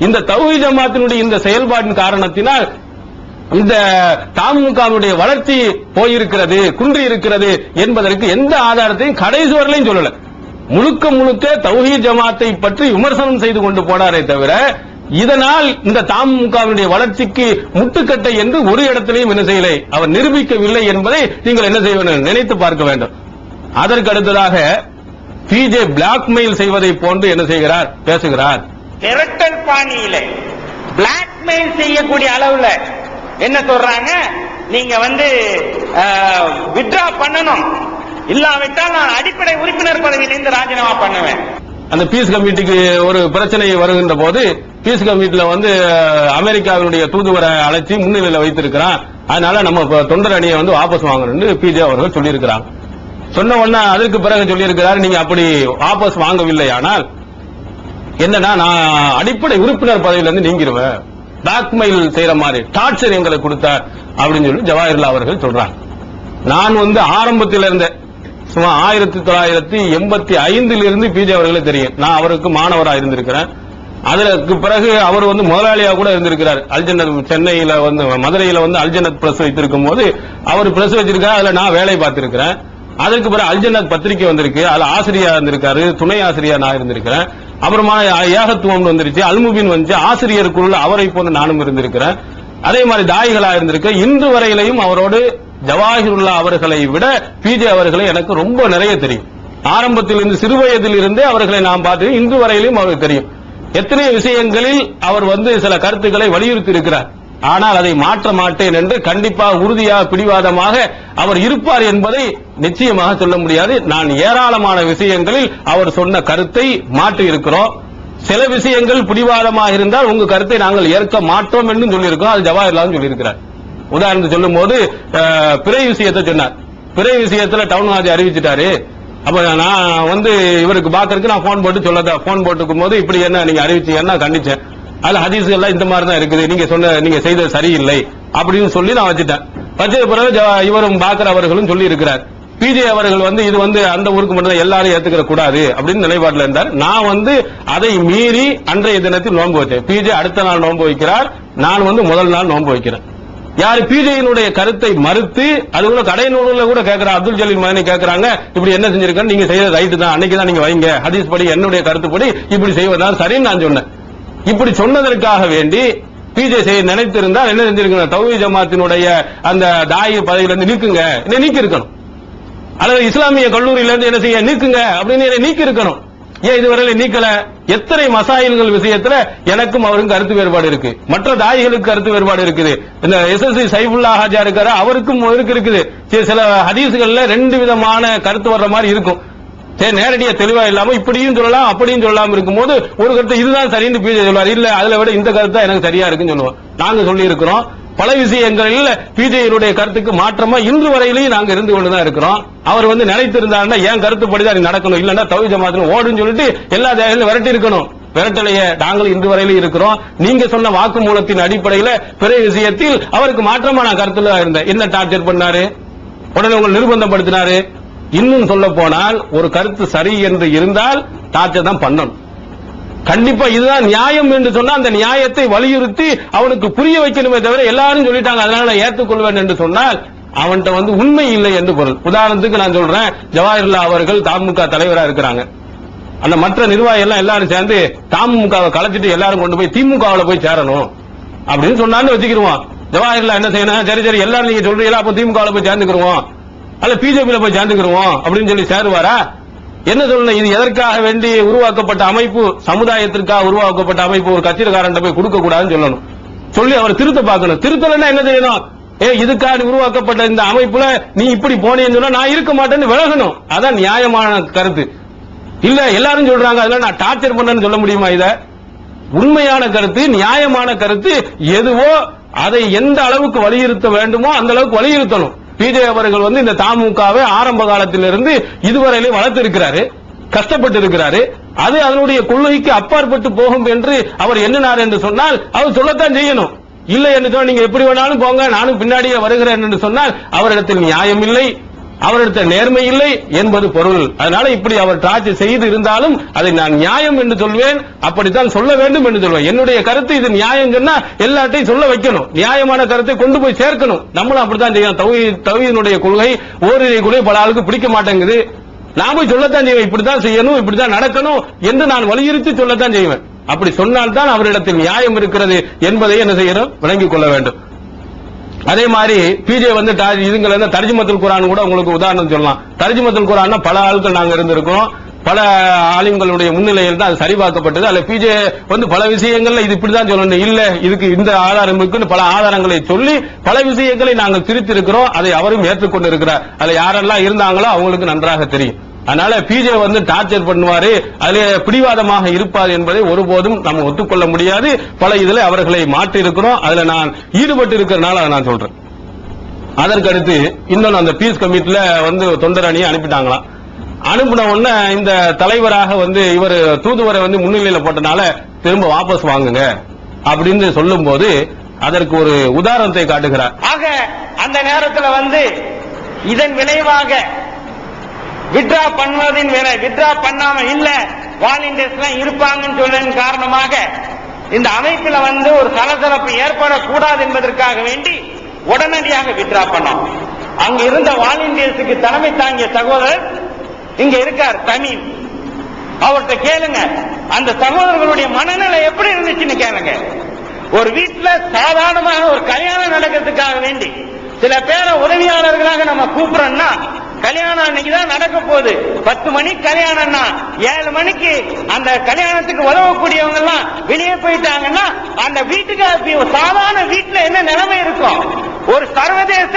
Speaker 4: இந்த தௌஹீத் ஜமாத்தினுடைய இந்த செயல்பாட்டின் காரணத்தினால் இந்த தமுகவுடைய வளர்ச்சி போயிருக்கிறது, குன்றி இருக்கிறது என்பதற்கு எந்த ஆதாரத்தையும் கடைசி வரலையும் சொல்லல. முழுக்க தௌஹீத் ஜமாத்தை பற்றி விமர்சனம் செய்து கொண்டு போனாரே தவிர இதனால் இந்த தமுகவுடைய வளர்ச்சிக்கு முட்டுக்கட்டை என்று ஒரு இடத்திலையும் என்ன செய்யலை, அவர் நிரூபிக்கவில்லை என்பதை நீங்கள் என்ன செய்ய வேண்டும், நினைத்து பார்க்க வேண்டும். அதற்கு அடுத்ததாக பிஜே பிளாக்மெயில் செய்வதை போன்று என்ன செய்கிறார், பேசுகிறார்.
Speaker 5: மிரட்டல் பாணியில பிளாக்மெயில் செய்யக்கூடிய அளவுல என்ன சொல்றாங்க, நீங்க வித்ரா பண்ணணும், இல்லாவிட்டால் நான் அடிப்படை உறுப்பினர் பதவியிலிருந்து ராஜினாமா பண்ணுவேன்.
Speaker 4: அந்த பீஸ் கமிட்டிக்கு ஒரு பிரச்சனை வருகின்ற போது பீஸ் கமிட்டில அமெரிக்காவினுடைய தூதுவரை அழைச்சி முன்னிலையில் வைத்திருக்கிறான், அதனால நம்ம தொண்டர் அணியை வாபஸ் வாங்கணும் பிஜே அவர்கள் சொல்லியிருக்கிறாங்க. சொன்ன உடனே அதற்கு பிறகு சொல்லியிருக்கிறார், நீங்க அப்படி வாபஸ் வாங்கவில்லை, ஆனால் என்னன்னா நான் அடிப்படை உறுப்பினர் பதவியிலிருந்து நீங்கிருவேன், பிளாக்மெயில் செய்யற மாதிரி டார்ச்சர் எங்களுக்கு கொடுத்தார் அப்படின்னு சொல்லி ஜவாஹிர்லா அவர்கள் சொல்றாங்க. நான் ஆரம்பத்தில் இருந்த சும்மா 1985 இருந்து பிஜே அவர்களே தெரியும். நான் அவருக்கு மாணவராக இருந்திருக்கிறேன். அதற்கு பிறகு அவர் முதலாளியா கூட இருந்திருக்கிறார். அல்ஜன்னத் சென்னையில மதுரையில அல்ஜன்னத் பிரஸ் வைத்திருக்கும் போது அவர் பிரஸ் வச்சிருக்காரு, அதுல நான் வேலை பார்த்திருக்கிறேன். அதற்கு பிறகு அல்ஜன்னத் பத்திரிகை வந்திருக்கு, அதுல ஆசிரியா இருந்திருக்காரு, துணை ஆசிரியா நான் இருந்திருக்கிறேன். அப்புறமா ஏகத்துவம் வந்துருச்சு, அல்முபின் வந்துச்சு, ஆசிரியருக்குள்ள அவரை போன்று நானும் இருந்திருக்கிறேன். அதே மாதிரி தாயிகளா இருந்திருக்கேன். இன்று வரையிலையும் அவரோடு ஜவாஹிருல்லா அவர்களை விட பிஜே அவர்களை எனக்கு ரொம்ப நிறைய தெரியும். ஆரம்பத்தில் இருந்து சிறு வயதில் இருந்தே அவர்களை நாம் பார்த்து இன்று வரையிலும் அவருக்கு தெரியும். எத்தனை விஷயங்களில் அவர் சில கருத்துக்களை வலியுறுத்தி இருக்கிறார். ஆனால் அதை மாற்ற மாட்டேன் என்று கண்டிப்பாக உறுதியாக பிடிவாதமாக அவர் இருப்பார் என்பதை நிச்சயமாக சொல்ல முடியாது. நான் ஏராளமான விஷயங்களில் அவர் சொன்ன கருத்தை மாற்றி இருக்கிறோம். சில விஷயங்கள் பிடிவாதமாக இருந்தால் உங்க கருத்தை நாங்கள் ஏற்க மாட்டோம் என்று சொல்லியிருக்கோம். அது ஜவாஹிர்லால் சொல்லியிருக்கிறார். உதாரணத்துக்கு சொல்லும் போது பிறை விஷயத்தை சொன்னார். பிறை விஷயத்துல டவுன் ஹாஜி அறிவிச்சிட்டாரு. அப்ப நான் இவருக்கு பாக்கறதுக்கு நான் போன் போட்டு போன் போட்டுக்கும் போது இப்படி என்ன நீங்க அறிவிச்சீங்கன்னா கண்டிச்சேன். அதுல ஹதீஸ் எல்லாம் இந்த மாதிரி தான் இருக்குது, நீங்க செய்தது சரியில்லை அப்படின்னு சொல்லி நான் வச்சுட்டேன். வச்சது பிறகு இவரும் பாக்கர் அவர்களும் சொல்லி இருக்கிறார். பிஜே அவர்கள் இது அந்த ஊருக்கு மட்டும் எல்லாரும் ஏத்துக்கிற கூடாது அப்படின்னு நிலைப்பாட்டில் இருந்தார். நான் அதை மீறி அன்றைய தினத்தில் நோன்பு வச்சேன். பிஜே அடுத்த நாள் நோன்பு வைக்கிறார், நான் முதல் நாள் நோன்பு வைக்கிறேன். யாரு பிஜேயினுடைய கருத்தை மறுத்து அது கூட கடை நூலில் கூட கேட்கிறார். அப்துல் ஜலீல் மதனி கேட்கிறாங்க, இப்படி என்ன செஞ்சிருக்க, நீங்க செய்யறது ரைட்டு தான், அன்னைக்கு தான் நீங்க வைங்க, ஹதீஸ் படி என்னுடைய கருத்துப்படி இப்படி செய்வதுதான் சரின்னு நான் சொன்னேன். இப்படி சொன்னதற்காக வேண்டி பிஜே நினைத்திருந்தால் என்ன செஞ்சிருக்கணும், தௌஹீத் ஜமாத்தினுடைய அந்த தாய் பதவியிலிருந்து நீக்குங்க, என்ன நீக்கி இருக்கணும். அல்லது இஸ்லாமிய கல்லூரியிலிருந்து என்ன செய்ய நீக்குங்க அப்படின்னு நீக்கி இருக்கணும். ஏன் இதுவரையில நீக்கல? எத்தனை மசாயில்கள் விஷயத்துல எனக்கும் அவருக்கும் கருத்து வேறுபாடு இருக்கு, மற்ற தாய்களுக்கு கருத்து வேறுபாடு இருக்குது. இந்த எஸ்எஸ்சி சைஃபுல்லா ஹாஜா இருக்காரு, அவருக்கும் இருக்குது. சில ஹதீஸ்கள்ல ரெண்டு விதமான கருத்து வர்ற மாதிரி இருக்கும். சரி, நேரடியா தெளிவா இல்லாம இப்படியும் சொல்லலாம் அப்படியும் சொல்லலாம் இருக்கும்போது ஒரு கருத்து இதுதான் சரின்னு பிஜே சொல்வார், இல்ல அதுல விட இந்த கருத்து தான் எனக்கு சரியா இருக்குன்னு சொல்லுவோம். நாங்க சொல்லி இருக்கிறோம் பல விஷயங்களில் பிஜேயுடைய கருத்துக்கு மாற்றமா இன்று வரையிலையும் நாங்க இருந்து கொண்டுதான் இருக்கிறோம். அவர் நினைத்திருந்தாருன்னா என் கருத்துப்படிதான் நடக்கணும், இல்லன்னா தௌஹீத் ஜமாத்துல ஓடுன்னு சொல்லிட்டு எல்லா தேவையிலும் விரட்டி இருக்கணும். விரட்டலையே நாங்கள் இன்று வரையிலும் இருக்கிறோம். நீங்க சொன்ன வாக்குமூலத்தின் அடிப்படையில பிற விஷயத்தில் அவருக்கு மாற்றமா நான் கருத்துல இருந்தேன். என்ன டார்ச்சர் பண்ணாரு, உடனே உங்களை நிர்பந்தப்படுத்தினாரு. இன்னும் சொல்ல போனால் ஒரு கருத்து சரி என்று இருந்தால் டார்ச்சர் தான் பண்ணணும். கண்டிப்பா இதுதான் நியாயம் என்று சொன்னா அந்த நியாயத்தை வலியுறுத்தி அவனுக்கு புரிய வைக்கணுமே தவிர எல்லாரும் சொல்லிட்டாங்க அதனால நான் ஏற்றுக்கொள்வேன் என்று சொன்னால் அவன்கிட்ட உண்மை இல்லை என்று பொருள். உதாரணத்துக்கு நான் சொல்றேன், ஜவாஹிர்லா அவர்கள் தமுக தலைவரா இருக்கிறாங்க. அந்த மற்ற நிர்வாகிகள் எல்லாம் எல்லாரும் சேர்ந்து தமுகவை கலைச்சிட்டு எல்லாரும் கொண்டு போய் திமுகவில் போய் சேரணும் அப்படின்னு சொன்னான்னு வச்சுக்கிருவோம். ஜவாஹிர்லா என்ன செய்யணும், சரி சரி எல்லாரும் நீங்க சொல்றீங்களா அப்ப திமுகவில் போய் சேர்ந்துக்கிறோம் அல்ல பிஜேபியில போய் சேர்ந்துக்கிறோம் அப்படின்னு சொல்லி சேருவாரா? என்ன சொல்லணும், இது எதற்காக வேண்டி உருவாக்கப்பட்ட அமைப்பு, சமுதாயத்திற்காக உருவாக்கப்பட்ட அமைப்பு, ஒரு கட்சிக்காரன் போய் கொடுக்க கூடாதுன்னு சொல்லணும். சொல்லி அவர் திருத்த பார்க்கணும். திருத்தலன்னா என்ன செய்யணும், இதுக்காக உருவாக்கப்பட்ட இந்த அமைப்புல நீ இப்படி போனேன்னு சொன்னா நான் இருக்க மாட்டேன்னு விலகணும். அதான் நியாயமான கருத்து. இல்ல எல்லாரும் சொல்றாங்க அதனால நான் டார்ச்சர் பண்ணேன்னு சொல்ல முடியுமா? இத உண்மையான கருத்து, நியாயமான கருத்து எதுவோ அதை எந்த அளவுக்கு வலியுறுத்த வேண்டுமோ அந்த அளவுக்கு வலியுறுத்தணும். பிஜே அவர்கள் இந்த தமுகவை ஆரம்ப காலத்திலிருந்து இதுவரையிலும் வளர்த்து இருக்கிறாரு, கஷ்டப்பட்டு இருக்கிறாரு. அது அதனுடைய கொள்கைக்கு அப்பாற்பட்டு போகும் என்று அவர் எண்ணினார் என்று சொன்னால் அவர் சொல்லத்தான் செய்யணும். இல்லை என்று சொன்னால் நீங்க எப்படி வேணாலும் போங்க நானும் பின்னாடியே வருகிறேன் என்று சொன்னால் அவரிடத்தில் நியாயம் இல்லை, அவரிடத்தில் நேர்மை இல்லை என்பது பொருள். அதனால இப்படி அவர் டார்ச்சர் செய்து இருந்தாலும் அதை நான் நியாயம் என்று சொல்வேன், அப்படித்தான் சொல்ல வேண்டும் என்று சொல்வேன். என்னுடைய கருத்து இது நியாயம் சொன்னா எல்லாத்தையும் சொல்ல வைக்கணும், நியாயமான கருத்தை கொண்டு போய் சேர்க்கணும். நம்மளும் அப்படித்தான் செய்யணும். தௌஹீதினுடைய கொள்கை ஓரிரை கொள்கை பல ஆளுக்கு பிடிக்க மாட்டேங்குது, நான் போய் சொல்லத்தான் செய்வேன், இப்படித்தான் செய்யணும் இப்படித்தான் நடக்கணும் என்று நான் வலியுறுத்தி சொல்லத்தான் செய்வேன். அப்படி சொன்னால்தான் அவரிடத்தில் நியாயம் இருக்கிறது என்பதை என்ன செய்யணும், விளங்கிக் கொள்ள வேண்டும். அதே மாதிரி பிஜே இதுங்கள தர்ஜுமத்துல் குர்ஆன் கூட உங்களுக்கு உதாரணம் சொல்லலாம். தர்ஜுமத்துல் குர்ஆன் பல ஆட்கள் நாங்க இருந்திருக்கோம், பல ஆலிம்களுடைய முன்னிலையில் தான் அது சரிபார்க்கப்பட்டது. அல்ல பிஜே பல விஷயங்கள்ல இது இப்படிதான் சொல்லணும், இல்ல இதுக்கு இந்த ஆதாரம் இருக்குன்னு பல ஆதாரங்களை சொல்லி பல விஷயங்களை நாங்கள் திரித்திருக்கிறோம். அதை அவரும் ஏற்றுக்கொண்டு இருக்கிறார். அதுல யாரெல்லாம் இருந்தாங்களோ அவங்களுக்கு நன்றாக தெரியும். அதனால பிஜே டார்ச்சர் பண்ணுவாரு, அதுல பிடிவாதமாக இருப்பார் என்பதை ஒருபோதும் நம்ம ஒத்துக்கொள்ள முடியாது. பல இதுல அவர்களை மாற்றி இருக்கிறோம், அதுல நான் ஈடுபட்டு இருக்கிறனால நான் சொல்றேன். அதற்கடுத்து இன்னொன்னு அந்த பீஸ் கமிட்டில தொண்டர் அணியை அனுப்பிட்டாங்களாம். அனுப்பின உடனே இந்த தலைவராக இவர் தூதுவரை முன்னிலையில போட்டனால திரும்ப வாபஸ் வாங்குங்க அப்படின்னு சொல்லும் போது அதற்கு ஒரு உதாரணத்தை காட்டுகிறார்.
Speaker 5: ஆக அந்த நேரத்தில் இதன் விளைவாக வித்ரா பண்ணுவதின் வித்ரா பண்ணாம இல்ல வாலண்டியர்ஸ் இருப்பாங்கன்னு சொல்றதன் காரணமாக இந்த அமைப்பில் ஒரு சலசலப்பு ஏற்படக்கூடாது என்பதற்காக வேண்டி உடனடியாக வித்ரா பண்ணோம். அங்க இருந்த வாலண்டியர்ஸுக்கு தலைமை தாங்கிய சகோதரர் இங்க இருக்கார் தமிழ், அவர்கிட்ட கேளுங்க அந்த சகோதரர்களுடைய மனநிலை எப்படி இருந்துச்சுன்னு கேளுங்க. ஒரு வீட்டுல சாதாரணமாக ஒரு கல்யாணம் நடக்கிறதுக்காக வேண்டி சில பேரை உதவியாளர்களாக நம்ம கூப்பிடுறோம்னா கல்யாணம் அன்னைக்குதான் நடக்க போகுது. 10 மணிக்கு கல்யாணம்னா 7 மணிக்கு அந்த கல்யாணத்துக்கு உதவக்கூடியவங்க எல்லாம் வெளியே போயிட்டாங்கன்னா அந்த வீட்டுக்கு சாதாரண வீட்டுல என்ன நிலைமை இருக்கும்? ஒரு சர்வதேச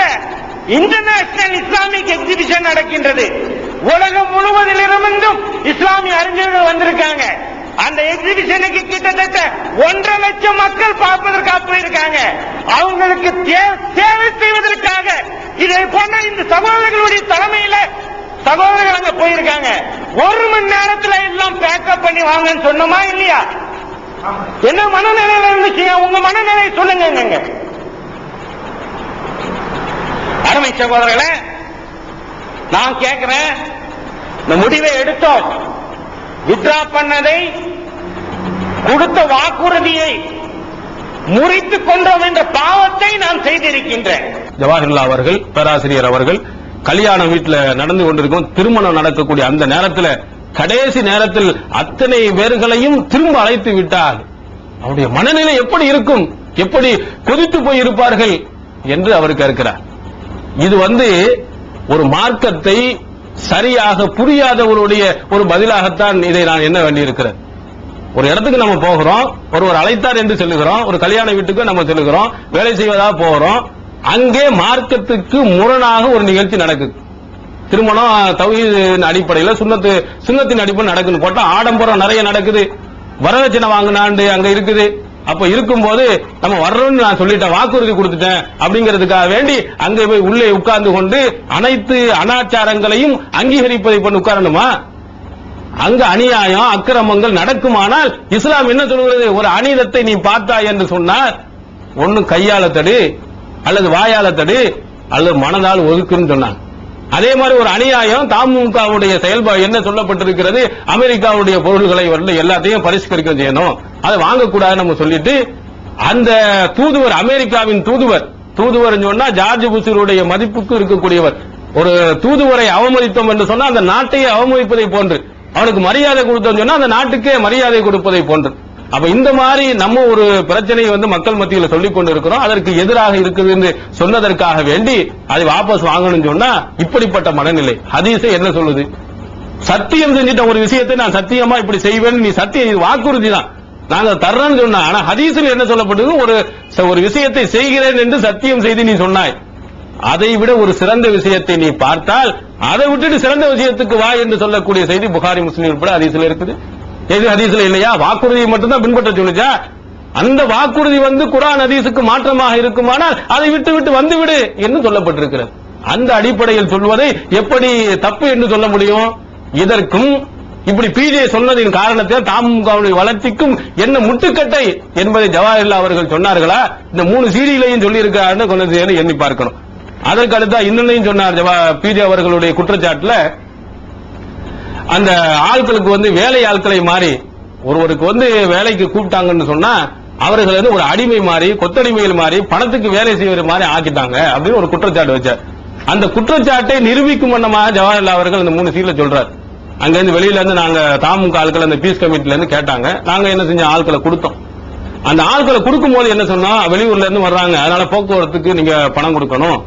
Speaker 5: இன்டர்நேஷனல் இஸ்லாமிக் எக்ஸிபிஷன் நடக்கின்றது. உலகம் முழுவதிலிருந்தும் இஸ்லாமிய அறிஞர்கள் வந்திருக்காங்க. அந்த எக்ஸிபிஷனுக்கு கிட்டத்தட்ட 1.5 லட்சம் மக்கள் பார்ப்பதற்காக போயிருக்காங்க. அவங்களுக்கு சேவை செய்வதற்காக இதை போன்ற இந்த சகோதரர்களுடைய தலைமையில சகோதரர்கள் அங்க போயிருக்காங்க. 1 மணி நேரத்தில் எல்லாம் பேக்கப் பண்ணி வாங்கன்னு சொன்னோமா இல்லையா? என்ன மனநிலையில இருந்துச்சு? உங்க மனநிலை சொல்லுங்க. அருமை சகோதரர்களே, நான் கேட்கிறேன், இந்த முடிவை எடுத்தோம், வித்ரா பண்ணதை கொடுத்த வாக்குறுதியை முறித்துக் கொண்டோம் என்ற பாவத்தை நான் செய்திருக்கின்றேன்.
Speaker 4: ஜவாஹிர்லா அவர்கள், பேராசிரியர் அவர்கள் கல்யாண வீட்டில் நடந்து கொண்டிருக்கும், திருமணம் நடக்கக்கூடிய அந்த நேரத்தில் கடைசி நேரத்தில் அத்தனை பேர்களையும் திரும்ப அழைத்து விட்டார். அவருடைய மனநிலை எப்படி இருக்கும்? எப்படி கொதித்து போய் இருப்பார்கள் என்று அவர் கேட்கிறார். இது ஒரு மார்க்கத்தை சரியாக புரியாதவருடைய ஒரு பதிலாகத்தான் இதை நான் எண்ண வேண்டியிருக்கிறது. ஒரு இடத்துக்கு நம்ம போகிறோம், ஒருவர் அழைத்தார் என்று சொல்லுகிறோம், ஒரு கல்யாண வீட்டுக்கு நம்ம சொல்லுகிறோம், வேலை செய்வதாக போகிறோம், அங்கே மார்க்கத்துக்கு முரணாக ஒரு நிகழ்ச்சி நடக்குது. திருமணம் தௌஹீதின் அடிப்படையில் சுன்னத்தின் அடிப்படையில் நடக்குன்னு போட்டா ஆடம்பரம் நிறைய நடக்குது, வரதட்சணை வாங்கினாண்டு அங்க இருக்குது. அப்ப இருக்கும்போது நம்ம வர்றோம்னு நான் சொல்லிட்டேன், வாக்குறுதி கொடுத்துட்டேன் அப்படிங்கிறதுக்காக வேண்டி அங்கே போய் உள்ளே உட்கார்ந்து கொண்டு அனைத்து அனாச்சாரங்களையும் அங்கீகரிப்பதை பண்ணி உட்காரணுமா? அங்க அநியாயம் அக்கிரமங்கள் நடக்குமானால் இஸ்லாம் என்ன சொல்கிறது? ஒரு அநீதத்தை நீ பார்த்தாய் என்று சொன்னால் ஒன்னு கையால தடு, அல்லது வாயால தடு, அல்லது மனதால் ஒதுக்குன்னு சொன்னாங்க. அதே மாதிரி ஒரு அநியாயம் தமுகவுடைய செயல்பாடு என்ன சொல்லப்பட்டிருக்கிறது? அமெரிக்காவுடைய பொருள்களை எல்லாத்தையும் பரிஷ்கரிக்க செய்யணும், அதை வாங்கக்கூடாது நம்ம சொல்லிட்டு அந்த தூதுவர், அமெரிக்காவின் தூதுவர் சொன்னா ஜார்ஜ் புஷருடைய மதிப்புக்கு இருக்கக்கூடியவர், ஒரு தூதுவரை அவமதித்தோம் என்று சொன்னா அந்த நாட்டையே அவமதிப்பதை போன்று, அவனுக்கு மரியாதை கொடுத்தோம் சொன்னா அந்த நாட்டுக்கே மரியாதை கொடுப்பதை போன்று. அப்ப இந்த மாதிரி நம்ம ஒரு பிரச்சனையை மக்கள் மத்தியில் சொல்லிக் கொண்டு இருக்கிறோம். அதற்கு எதிராக இருக்குது என்று சொன்னதற்காக வேண்டி அதை வாபஸ் வாங்கணும்னு சொன்னா இப்படிப்பட்ட மனநிலை. ஹதீஸை என்ன சொல்லுது? சத்தியம் செஞ்சிட்ட ஒரு விஷயத்தை நான் சத்தியமா இப்படி செய்வேன், நீ சத்தியம் வாக்குறுதி தான் நாங்க தர்றேன்னு சொன்னா. ஆனா ஹதீஸில் என்ன சொல்லப்பட்டது? ஒரு விஷயத்தை செய்கிறேன் என்று சத்தியம் செய்து நீ சொன்னாய், அதை விட ஒரு சிறந்த விஷயத்தை நீ பார்த்தால் அதை விட்டுட்டு சிறந்த விஷயத்துக்கு வா என்று சொல்லக்கூடிய செய்தி புகாரி முஸ்லிம் உட்பட ஹதீஸில் இருக்குது. எது ஹதீஸ்ல இல்லையா? வாக்குறுதியை மட்டும்தான் பின்பற்ற சொல்லுச்சா? அந்த வாக்குறுதி குர்ஆன் ஹதீஸுக்கு மாற்றமாக இருக்குமானால் அதை விட்டு விட்டு வந்துவிடு என்று சொல்லப்பட்டிருக்கிறது. அந்த அடிப்படையில் சொல்வதை எப்படி தப்பு என்று சொல்ல முடியும்? இதற்கும் இப்படி பிஜே சொன்னதின் காரணத்தில் தமுகவுடைய வளர்ச்சிக்கும் என்ன முட்டுக்கட்டை என்பதை ஜவாஹிர்லால் அவர்கள் சொன்னார்களா? இந்த 3 சீடிகளையும் சொல்லி இருக்காருன்னு கொஞ்சம் எண்ணி பார்க்கணும். அதற்கு அடுத்தா இன்னொன்னையும் சொன்னார் பிஜே அவர்களுடைய குற்றச்சாட்டுல, அந்த ஆட்களுக்கு வேலை ஆட்களை மாறி ஒருவருக்கு வேலைக்கு கூப்பிட்டாங்கன்னு சொன்னா அவர்கள் ஒரு அடிமை மாறி, கொத்தடிமையில் மாறி, பணத்துக்கு வேலை செய்வது மாதிரி ஆக்கிட்டாங்க அப்படின்னு ஒரு குற்றச்சாட்டு வச்சார். அந்த குற்றச்சாட்டை நிரூபிக்கும் வண்ணமாக ஜவஹர்லால் அவர்கள் அந்த 3 சீட்ல சொல்றாரு. அங்கிருந்து வெளியில இருந்து நாங்க தமுக ஆட்கள் அந்த பீஸ் கமிட்டில இருந்து கேட்டாங்க, நாங்க என்ன செஞ்சோம்? ஆட்களை கொடுத்தோம். அந்த ஆட்களை கொடுக்கும் போது என்ன சொன்னோம்? வெளியூர்ல இருந்து வர்றாங்க, அதனால போக்குவரத்துக்கு நீங்க பணம் கொடுக்கணும்,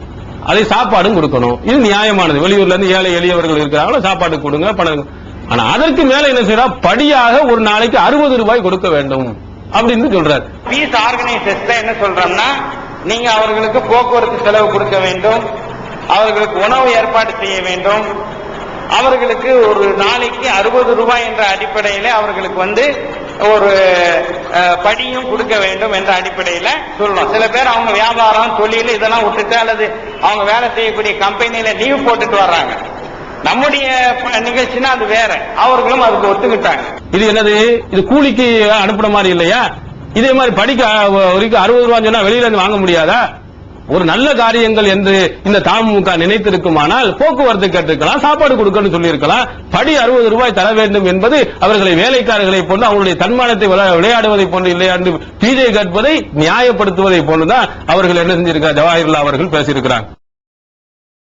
Speaker 4: அதை சாப்பாடும் கொடுக்கணும், இது நியாயமானது. வெளியூர்ல இருந்து ஏழை எளியவர்கள் இருக்கிறாங்களோ சாப்பாடு கொடுங்க, பணம். ஆனா அதற்கு மேல என்ன செய்யறா? படியாக ஒரு நாளைக்கு 60 ரூபாய் கொடுக்க வேண்டும் அப்படின்னு சொல்றாரு.
Speaker 5: பீஸ் ஆர்கனைசேஷன் என்ன சொல்றோம்னா, நீங்க அவர்களுக்கு போக்குவரத்து செலவு கொடுக்க வேண்டும், அவர்களுக்கு உணவு ஏற்பாடு செய்ய வேண்டும், அவர்களுக்கு ஒரு நாளைக்கு 60 ரூபாய் என்ற அடிப்படையில் அவர்களுக்கு ஒரு படியும் கொடுக்க வேண்டும் என்ற அடிப்படையில் சொல்லணும். சில பேர் அவங்க வியாபாரம் தொழில் இதெல்லாம் விட்டுட்டு அல்லது அவங்க வேலை செய்யக்கூடிய கம்பெனியில லீவ் போட்டுட்டு வர்றாங்க. நம்முடைய நிகழ்ச்சினா அது வேற, அவர்களும் அதுக்கு ஒத்துக்கிட்டாங்க.
Speaker 4: இது என்னது? இது கூலிக்கு அனுப்புற மாதிரி இல்லையா? இதே மாதிரி படிக்க 60 ரூபாய் சொன்னா வெளியில இருந்து வாங்க முடியாதா? ஒரு நல்ல காரியங்கள் என்று இந்த தமுக நினைத்திருக்குமானால் போக்குவரத்து கேட்டிருக்கலாம், சாப்பாடு கொடுக்கணும்னு சொல்லியிருக்கலாம். படி 60 ரூபாய் தர வேண்டும் என்பது அவர்களை வேலைக்காரர்களை போன்று அவர்களுடைய தன்மானத்தை விளையாடுவதை போன்று இல்லையா என்று பிஜே கேட்பதை நியாயப்படுத்துவதை போன்றுதான் அவர்கள் என்ன செஞ்சிருக்கிறார்? ஜவாஹிர்லால் அவர்கள் பேசியிருக்கிறார்.